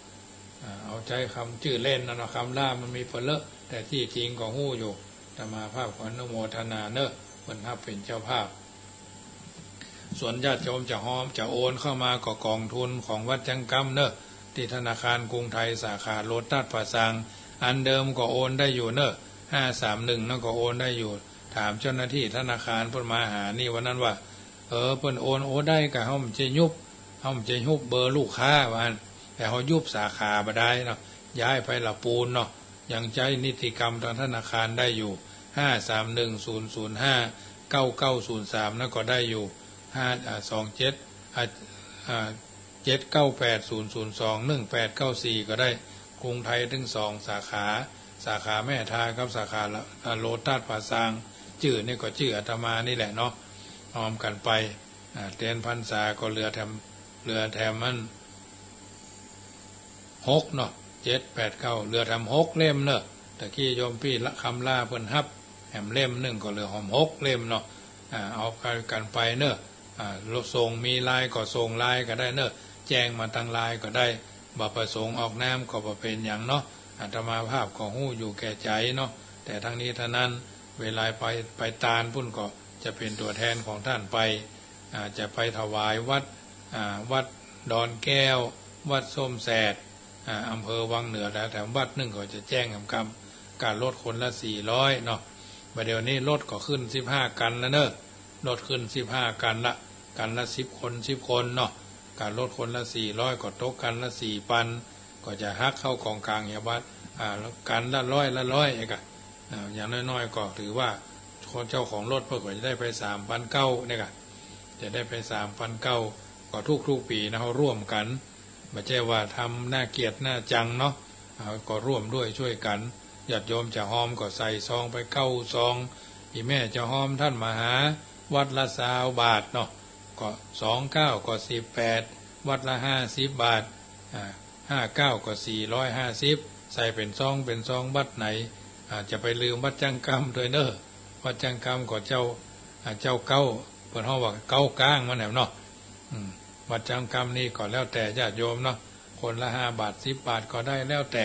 เอาใจคำชื่อเล่นนะเนาะคำล่ามันมีเปเลอะแต่ที่จริงก็หู้อยู่แต่มาภาพของอนุโมทนาเนอะคนถ้าเป็นเจ้าภาพส่วนญาติโยมจะจะโอนเข้ามาก็กองทุนของวัดจังกำเนอะที่ธนาคารกรุงไทยสาขาโลตัสป่าซางอันเดิมก็โอนได้อยู่เนอะ531นั่นก็โอนได้อยู่ถามเจ้าหน้าที่ธนาคารเพิ่นมาหานี่วันนั้นว่าเพิ่นโอนได้ก็เฮามันจะยุบเบอร์ลูกค้าว่าแต่เฮายุบสาขาบ่ได้เนาะย้ายไปละปูนเนาะยังใช้นิติกรรมทางธนาคารได้อยู่531005990นั่นก็ได้อยู่79800218894ก็ได้กรุงไทยถึง2สาขาแม่ทากับสาขาโลตัสป่าซางชื่อนี่ก็ชื่ออาตมานี่แหละเนาะ ออมกันไปเตียนพรรษาก็เรือแถมมัน6เนาะ7 8 9เรือทำ6เล่มเนอะตะกี้โยมพี่ละคำล่าเพิ่นฮับแหมเล่มหนึ่งก็เหลือหอม6เล่มเนาะเอากันไปเนอะส่งมีลายก็ส่งลายก็ได้เนอะแจ้งมาทางลายก็ได้บ่ประสงค์ออกน้ำก็บ่เป็นอย่างเนาะอาตมาภาพก็หู้อยู่แก่ใจเนาะแต่ทั้งนี้ท่านั้นเวลาไปตาลพุ่นก็จะเป็นตัวแทนของท่านไปจะไปถวายวัดดอนแก้ววัดส้มแสดอำเภอวังเหนือแล้วแถมวัดหนึ่งก็จะแจ้งกำการลดคนละ400เนาะประเดี๋ยวนี้ลดก็ขึ้น15กันแล้วเนอะลดขึ้น15กันละ10 คน10 คนเนาะการลดคนละ400ก็ตกกันละ4 ปันก็จะฮักเข้ากองกลางยาวัดกันละ100เองอย่างน้อยๆก็ถือว่าคนเจ้าของรถเพื่อจะได้ไป3,900เนี่ยจะได้ไป3,900ก็ทุกปีนะเขาร่วมกันไม่ใช่ว่าทำหน้าเกียรติหน้าจังเนาะก็ร่วมด้วยช่วยกันญาติโยมจะหอมก็ใส่ซองไป9 ซองอีแม่จะหอมท่านมาหาวัดละ20 บาทเนาะก็29ก็18วัดละ50 บาท59ก็450ใส่เป็นซองวัดไหนจะไปลืมวัดจังกรรมด้วยเนอะวัดจังกรรมก็เจ้าเก้าเพิ่นเฮาว่าเก้ากลางมันแหนเนาะวัดจังกรรมนี่ก็แล้วแต่ญาติโยมเนาะคนละ5 บาท10 บาทก็ได้แล้วแต่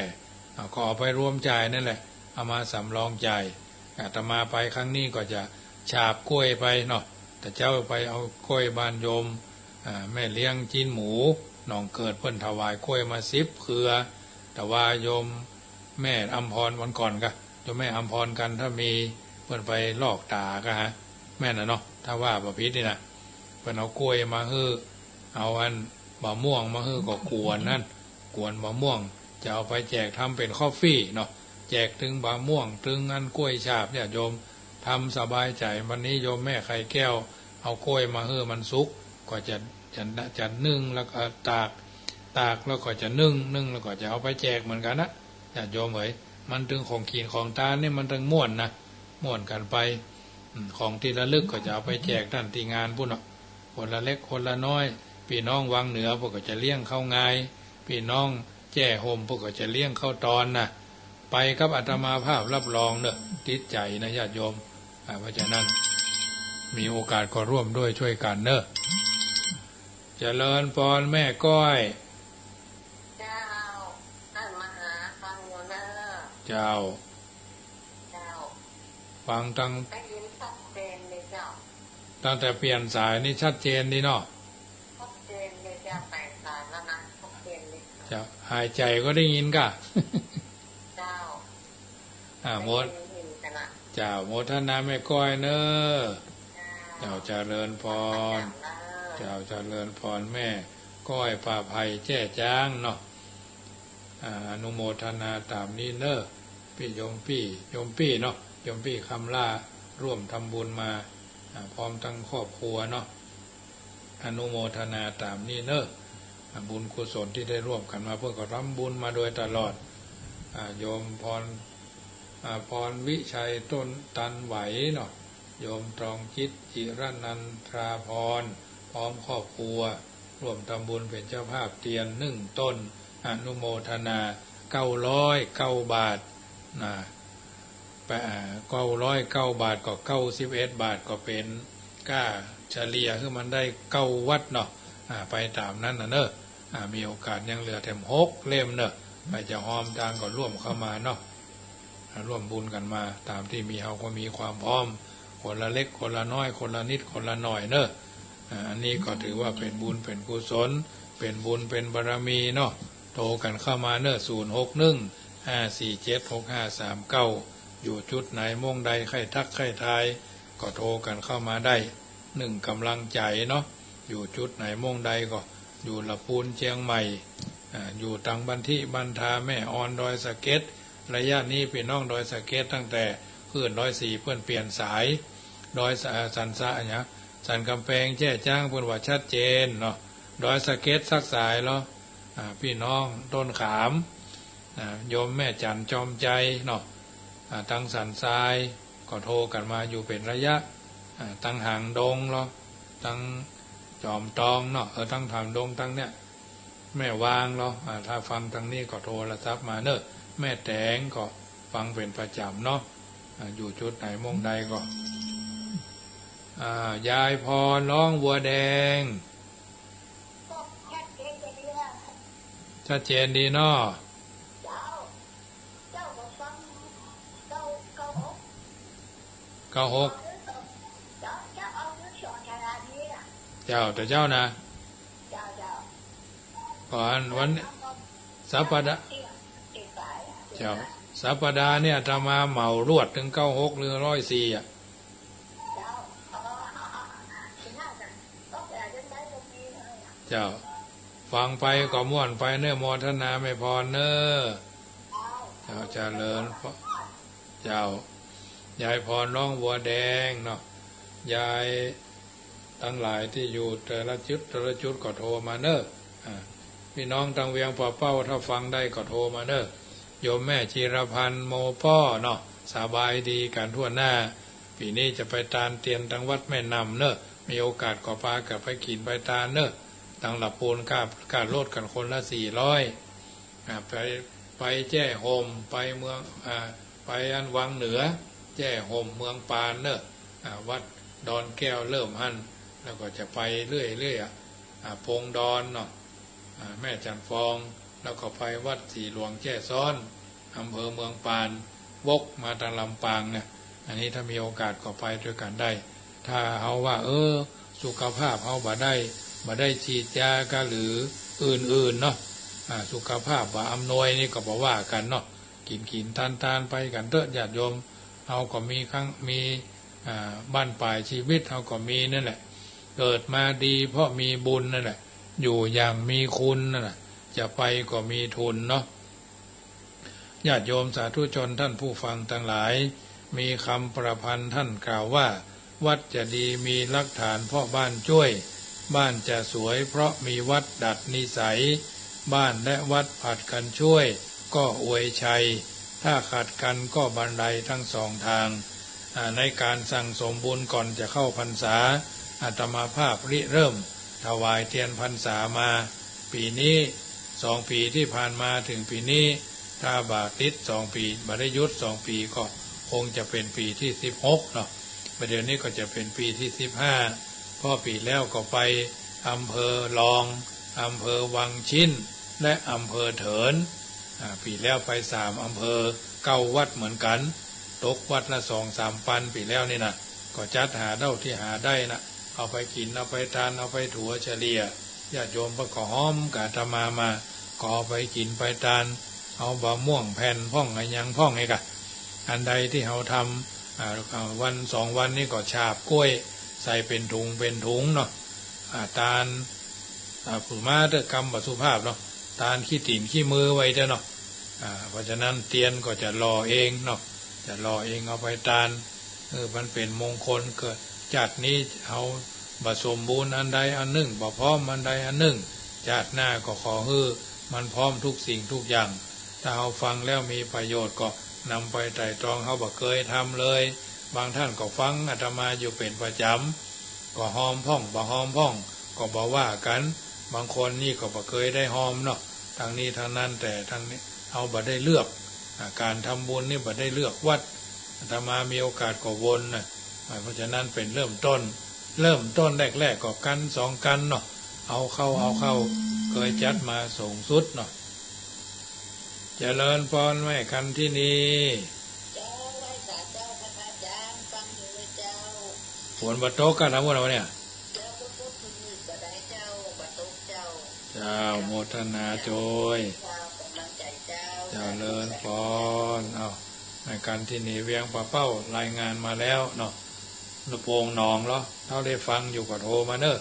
ก็เอาไปรวมจ่ายนั่นแหละเอามาสำรองจ่ายอาตมาไปครั้งนี้ก็จะฉาบกล้วยไปเนาะแต่เจ้าไปเอากล้วยบ้านโยมแม่เลี้ยงจีนหมูน้องเกิดเพิ่นถวายกล้วยมา10 เครือแต่ว่าโยมแม่อำพรวันก่อนก็โยมแม่อำพรกันถ้ามีเพิ่นไปลอกตาก็ฮะแม่น่ะเนาะถ้าว่าบ่ผิดนี่นะเพิ่นเอากล้วยมาฮื้อเอาอันมะม่วงมาฮื้อก็กวนนั่นกวนมะม่วงจะเอาไปแจกทำเป็นคอฟฟี่เนาะแจกถึงมะม่วงถึงอันกล้วยฉาบเนี่ยโยมทำสบายใจวันนี้โยมแม่ไข่แก้วเอากล้วยมาฮื้อมันสุกก็จะนึ่งแล้วก็ตากแล้วก็จะนึ่งแล้วก็จะเอาไปแจกเหมือนกันนะญาติโยมเอ๋ยมันถึงของขีนของตาเนี่ยมันถึงม่วนนะม่วนกันไปของที่ระลึกก็จะเอาไปแจกท่านที่งานพุ่นเนาะคนละเล็กคนละน้อยพี่น้องวังเหนือพวกก็จะเลี้ยงเข้าง่ายพี่น้องแจ้ห่มพวกก็จะเลี้ยงเข้าตอนนะไปกับอาตมาภาพรับรองเนอะติดใจนะญาติโยมเพราะฉะนั้นมีโอกาสก็ร่วมด้วยช่วยกันเนอะเจริญพรแม่ก้อยเจ้าท่านมหาฟังอยู่เนอะเจ้าฟังได้ยินชัดเจนเลยเจ้าตั้งแต่เปลี่ยนสายนี่ชัดเจนดีเนาะชัดเจนเลยเจ้าแปลงสายแล้วนะชัดเจนเลยเจ้าหายใจก็ได้ยินก่ะเจ้าหมดเจ้าโมทนาแม่ก้อยเนอะเจ้าเจริญพรเจ้าเจริญพรแม่ก้อยป่าไผ่แจ้จ้างเนาะอนุโมทนาตามนี้เนอะพี่โยมพี่เนาะโยมพี่คำล่าร่วมทำบุญมาพร้อมทั้งครอบครัวเนาะอนุโมทนาตามนี้เนอะบุญกุศลที่ได้ร่วมกันมาเพื่อก็รับบุญมาโดยตลอดโยมพรวิชัยต้นตันไหวเนาะโยมตรองจิตจิรนันทราพรพร้อมครอบครัวร่วมทำบุญเป็นเจ้าภาพเตียน1 ต้นอนุโมทนา909 บาทนะ909 บาทก็91 บาทก็เป็นก้าเฉลี่ยคือมันได้9 วัดเนาะไปตามนั้นนะเนอะมีโอกาสยังเหลือแถม6 เล่มเนอะไปจะหอมทางก็ร่วมเข้ามาเนาะร่วมบุญกันมาตามที่มีเฮาก็มีความพร้อมคนละเล็กคนละน้อยคนละนิดคนละหน่อยเนอะอันนี้ก็ถือว่าเป็นบุญเป็นกุศลเป็นบุญเป็นบารมีเนาะโทรกันเข้ามาเนอะ0615476539อยู่จุดไหนม่วงใดใครทักใครทายก็โทรกันเข้ามาได้1 กำลังใจเนาะอยู่จุดไหนม่วงใดก็อยู่ละปูนเชียงใหม่อยู่ตังบันทิบันทาแม่ออนดอยสะเก็ดระยะนี้พี่น้องดอยสะเก็ดตั้งแต่ขึ้น104เพื่อนเปลี่ยนสายดอยสันสะเนี่ยสันกำแพงแจ้จ้างเพื่อนว่าชัดเจนเนาะดอยสะเก็ดสักสายแล้วพี่น้องต้นขามโยมแม่จันจอมใจเนาะทั้งสันทรายก็โทรกันมาอยู่เป็นระยะ ตั้งหางดงเหรอตั้งจอมตองเนาะตั้งหางดงตั้งเนี่ยแม่วางเหรอถ้าฟังทางนี้ก็โทรศัพท์มาเนอะแม่แตงก็ฟังเป็นประจำเนาะอยู่จุดไหนมงใดก็ยายพรร้องวัวแดงชัดเจนดีเนาะ96เจ้าแต่เจ้านะก่อนวันสัปดาห์เจ้าสัปดาห์เนี่ยจะมาเหมารวดถึง96หรือ104เจ้าฟังไปก็ม่วนไปเนื้อโมทนาไม่พอเน้อเจ้าเจริญเจ้ายายพรร้องวัวแดงเนาะยายทั้งหลายที่อยู่แต่ละจุดก็โทรมาเน้อพี่น้องทางเวียงป่าเป้าถ้าฟังได้ก็โทรมาเน้อโยมแม่จิรพันธ์โมป้อเนาะสบายดีกันทั่วหน้าปีนี้จะไปตานเตียนทางวัดแม่นำเน้อมีโอกาสก็พากับไปกินไปตานเน้อทางหลับปูนการโลดกันคนละ400ไปแจ้ห่มไปเมืองไปอันวังเหนือแจ้ห่มเมืองปานเน้อวัดดอนแก้วเริ่มหันแล้วก็จะไปเรื่อยพงดอนเนาะแม่จันฟองแล้วก็ไปวัดสีหลวงแจ้ซ้อนอำเภอเมืองปานวกมาทางลำปางเนี่ยอันนี้ถ้ามีโอกาสก็ไปด้วยกันได้ถ้าเอาว่าสุขภาพเอาบ่ได้ฉีดยากันหรืออื่นเนาะสุขภาพบ่อำนวยนี่ก็บอกว่ากันเนาะกินทานไปกันเถอะญาติโยมเอาก็มีบ้านปลายชีวิตเอาก็มีนั่นแหละเกิดมาดีเพราะมีบุญนั่นแหละอยู่อย่างมีคุณนั่นแหละจะไปก็มีทุนเนาะญาติโยมสาธุชนท่านผู้ฟังทั้งหลายมีคำประพันธ์ท่านกล่าวว่าวัดจะดีมีหลักฐานเพราะบ้านช่วยบ้านจะสวยเพราะมีวัดดัดนิสัยบ้านและวัดผัดกันช่วยก็อวยชัยถ้าขัดกันก็บันไดทั้งสองทางในการสั่งสมบุญก่อนจะเข้าพรรษาอาตมาภาพริเริ่มถวายเทียนพรรษามาปีนี้2 ปีที่ผ่านมาถึงปีนี้ถ้าบาติด2 ปีบาได้ยุด2 ปีก็คงจะเป็นปีที่16เนาะประเดี๋ยวนี้ก็จะเป็นปีที่15เพราะปีแล้วก็ไปอำเภอรองอำเภอวังชิ้นและอำเภอเถินปีแล้วไป3 อำเภอ9 วัดเหมือนกันตกวัดละ2-3 ปันปีแล้วนี่นะก็จัดหาเท่าที่หาได้นะเอาไปกินเอาไปทานเอาไปถั่วเฉลี่ยญาติโยมก็หอมกาตมาก็เอาไปกินไปทานเอาบะม่วงแผ่นพ่องไงยังพ่องไงกะอันใดที่เราทำวัน2 วันนี้ก็ฉาบกล้วยใส่เป็นถุงเนาะตาลผู้มาเตกรรมสุภาพเนาะตาลขี้ตีนขี้มือไว้เด้อเนาะเพราะฉะนั้นเตียนก็จะรอเองเนาะจะรอเองเอาไปตาลมันเป็นมงคลเกิดจัดนี้เอาบะสมบูรณ์อันใดอันหนึ่งบ่พร้อมอันใดอันหนึ่งจัดหน้าก็ขอมันพร้อมทุกสิ่งทุกอย่างถ้าเอาฟังแล้วมีประโยชน์ก็นำไปไต่ตรองเขาบ่เคยทำเลยบางท่านก็ฟังอาตมาอยู่เป็นประจำก็หอมพ่องบ่หอมพ่องก็บ่ว่ากันบางคนนี่ก็บ่เคยได้หอมเนาะทางนี้ทางนั้นแต่ทางนี้เอาบ่ได้เลือกการทำบุญนี่บ่ได้เลือกวัดอาตมามีโอกาสก็วนนะเพราะฉะนั้นเป็นเริ่มต้นแรกก็กัน2 กันเนาะเอาเข้าเคยจัดมาสูงสุดเนาะเจริญพรแม่กันที่นี่ฝนบัดตกกันทั้งหมดเนี่ยเจ้าโมทนาโจยเจริญพรเอาแม่กันที่นี่เวียงป่าเป้ารายงานมาแล้วเนาะลูกโป่งหนองเหรอเท่าได้ฟังอยู่ก็โทรมาเนอะ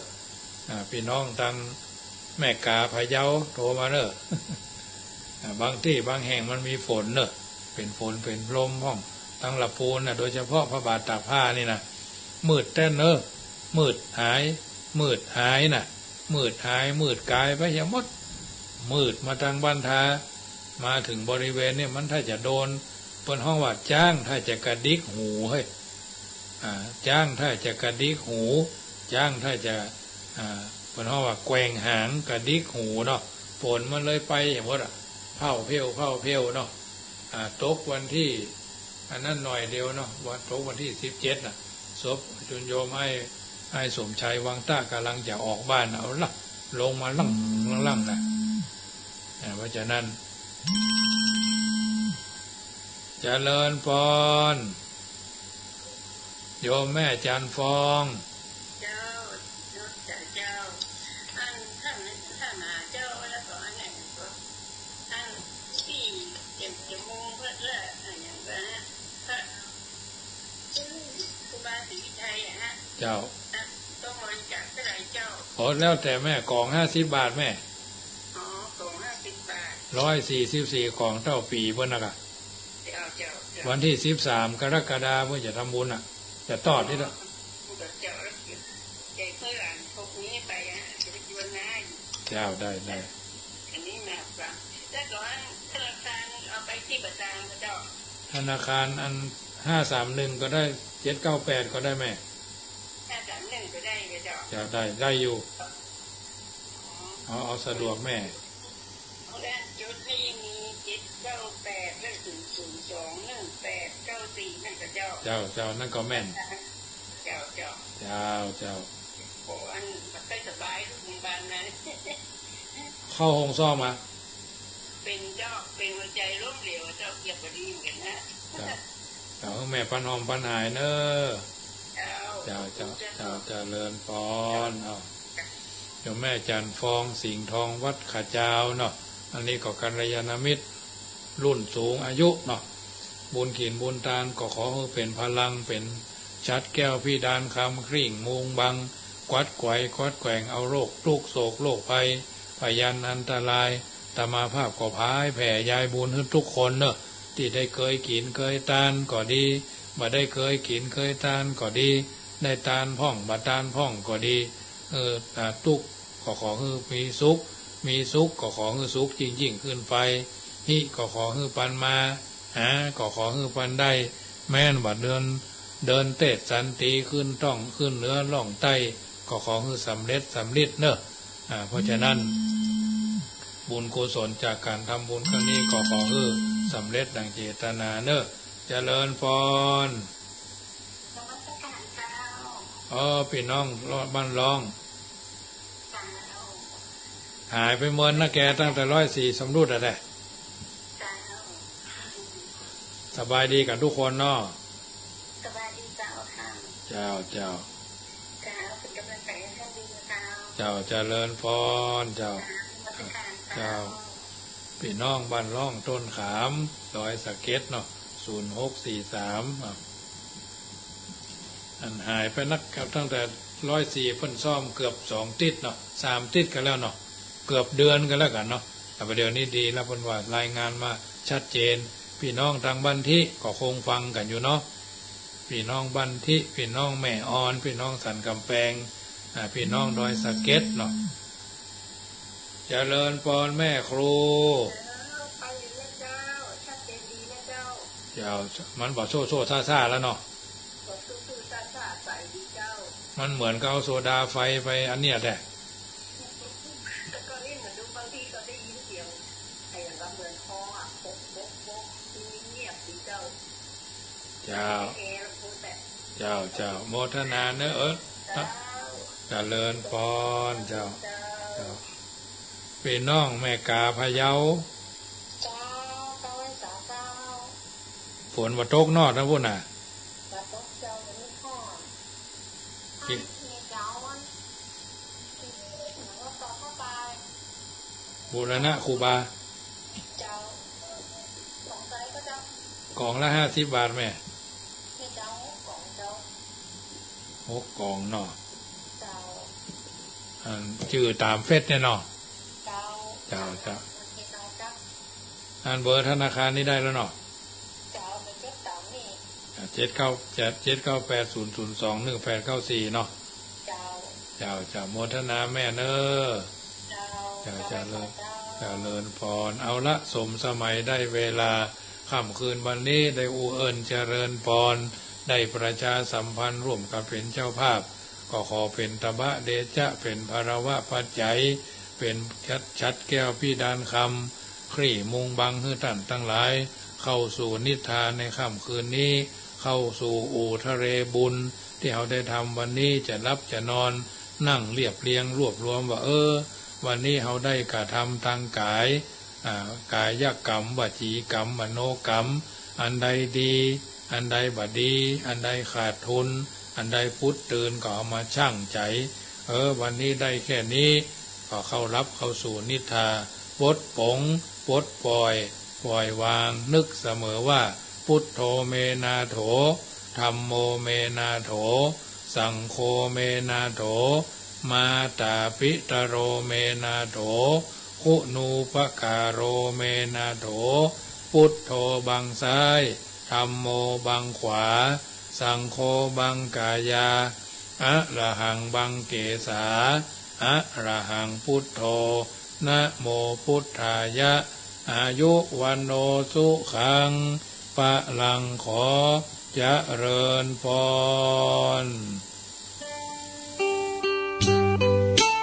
พี่น้องทางแม่กาพะเยาโทรมาเนอะบางที่บางแห่งมันมีฝนเนอะเป็นฝนเป็นลมห้องทั้งละปูนโดยเฉพาะพระบาทตากผ้านี่นะมืดแต้นเนอะมืดหายน่ะมืดหายมืดกายไปอย่างหมดมืดมาทางบ้านทามาถึงบริเวณเนี่ยมันถ้าจะโดนเปิ้นห้องว่าจ้างถ้าจะกระดิกหูเฮ้ย จ้างถ้าจะกระดิกหูจ้างถ้าจะเพิ่นเฮาว่าแกว่งหางกระดิกหูเนาะฝนมันเลยไปอย่างว่าเผาเพลเนาะตกวันที่อันนั้นหน่อยเดียวเนาะวันตกวันที่17น่ะศพจุนโยมให้สมชัยวังต้ากำลังจะออกบ้านเอาละลงมาลั่งนะเพราะฉะนั้นเจริญพรโยมแม่จันฟองเจ้าเจ้าอันท่านหาเจ้าแล้วก็อันไหนก็อันที่เจ็บจมูกเพื่ออันอย่างนั้นพระครูบาศรีวิชัยฮะเจ้าต้องบริจาคเท่าไหร่เจ้าโอ้แล้วแต่แม่กล่อง50 บาทแม่อ๋อกล่อง50 บาท144กล่องเท่าปีเพิ่นน่ะค่ะเจ้าวันที่13 กรกฎาคมเพิ่นจะทำบุญจะตอดนี่ละเจ้าใจเพื่อนพวกนี้ไปจะไปชวนนายเจ้าได้อันนี้มาฟังแล้วก่อนธนาคารเอาไปที่ประจางเจ้าธนาคารอัน531ก็ได้798ก็ได้แม่531ก็ได้เจ้าจะได้อยู่เอาสะดวกแม่แล้วจุดนี้มี798และ002 1894นั่นก็เจ้านั่นก็แม่นเจ้าโอ้อันไปสบายทุกบ้านนะเข้าห้องซ่อมมาเป็นหัวใจล้มเหลวเจ้าเกียบพอดีเหมือนกันนะเจ้าแม่ปันหอมปันหายเนอะเจ้าเจริญพรเจ้าแม่จันฟองสิงห์ทองวัดขาเจ้าเนาะอันนี้ก็กัลยาณมิตรรุ่นสูงอายุเนาะบุญขีนบุญทานก็ขอให้เป็นพลังเป็นชัดแก้วพี่ดานคำคริ่งมุงบังกวัดไกวกวัดแกว่งเอาโรคทุกโศกโรคภัยพยันอันตรายตมาภาพก็พายแผ่ยายบุญให้ทุกคนเนอะที่ได้เคยกินเคยทานก็ดีบ่ได้เคยกินเคยทานก็ดีได้ทานพ่องบ่ทานพ่องก็ดีทุกก็ขอให้มีสุขก็ขอให้สุขยิ่งขึ้นไปหิก็ขอให้ปันมาก็ขอให้ปันได้แม่นว่าเดินเตะสันติขึ้นต้องขึ้นเหนือล่องใต้ก็ขอให้สำเร็จเนอะเพราะฉะนั้นบุญกุศลจากการทำบุญครั้งนี้ก็ขอให้สำเร็จดังเจตนาเนอะเจริญพรพี่น้องบ้านร้องหายไปเมินนะแกตั้งแต่104สำรุดอะไรสบายดีกับทุกคนเนาะสบายดีเจ้าค่ะเจ้าเป็นกำลังใจให้ท่านดีนะเจ้าเจริญพรเจ้าพี่น้องบ้านร่องต้นขามดอยสะเก็ดเนาะ0643อันหายไปนักครับตั้งแต่104เพิ่นซ่อมเกือบ2 ติดเนาะ3 ติดกันแล้วเนาะเกือบเดือนกันแล้วกันเนาะแต่ประเดี๋ยวนี้ดีแล้วเพิ่นว่ารายงานมาชัดเจนพี่น้องทางบ้านที่ก็คงฟังกันอยู่เนาะพี่น้องบ้านที่พี่น้องแม่ออนพี่น้องสันกำแพงพี่น้องดอยสะเก็ดเนาะเจริญพรแม่ครูเจ้ามันบอกโซ่ซ่าแล้วเนาะมันเหมือนกับเอาโซดาไฟไปอันเนี้ยแหละเจ้าโมทนาเนอะเจริญพรเจ้าพี่น้องแม่กาพะเยาฝนมาตกนอดนะพุ่นน่ะบูรณะครูบากล่องละ50 บาทแม่6 กล่องเนาะชื่อตามเฟซเนี่ยเนาะเจ้าอันเบอร์ธนาคารนี่ได้แล้วเนาะ79800218894เนาะเจ้าโมทนาแม่เนอเจ้าเลินพรเอาละสมสมัยได้เวลาค่ำคืนวันนี้ได้อูเอิญเจริญพร ได้ประชาสัมพันธ์ร่วมกับเป็นเจ้าภาพก็ขอเป็นตบะเดชะเป็นภารวะปัจจัยเป็นชัดแก้วพี่ดานคำครี่มุงบังให้ท่านทั้งหลายเข้าสู่นิทานในค่ำคืนนี้เข้าสู่อู่ทะเลบุญที่เราได้ทำวันนี้จะรับจะนอนนั่งเรียบเรียงรวบรวมว่าวันนี้เราได้กระทำทางกายกายกรรมวจีกรรมมโนกรรมอันใดดีอันใดบ่ดีอันใดขาดทุนอันใดพุทธตื่นก็เอามาชั่งใจวันนี้ได้แค่นี้ก็เข้ารับเข้าสู่นิทาปลดปลงปลดปล่อยวางนึกเสมอว่าพุทโธเมนาโถธัมโมเมนาโถสังโฆเมนาโถมาตาปิตโรเมนาโถคุณูปการโรเมนาโถพุทโธบังซ้ายธัมโมบังขวาสังโฆบังกายาอะระหังบังเกสาอะระหังพุทโธนะโมพุทธายะอายุวันโนสุขังปะลังขอเจริญพร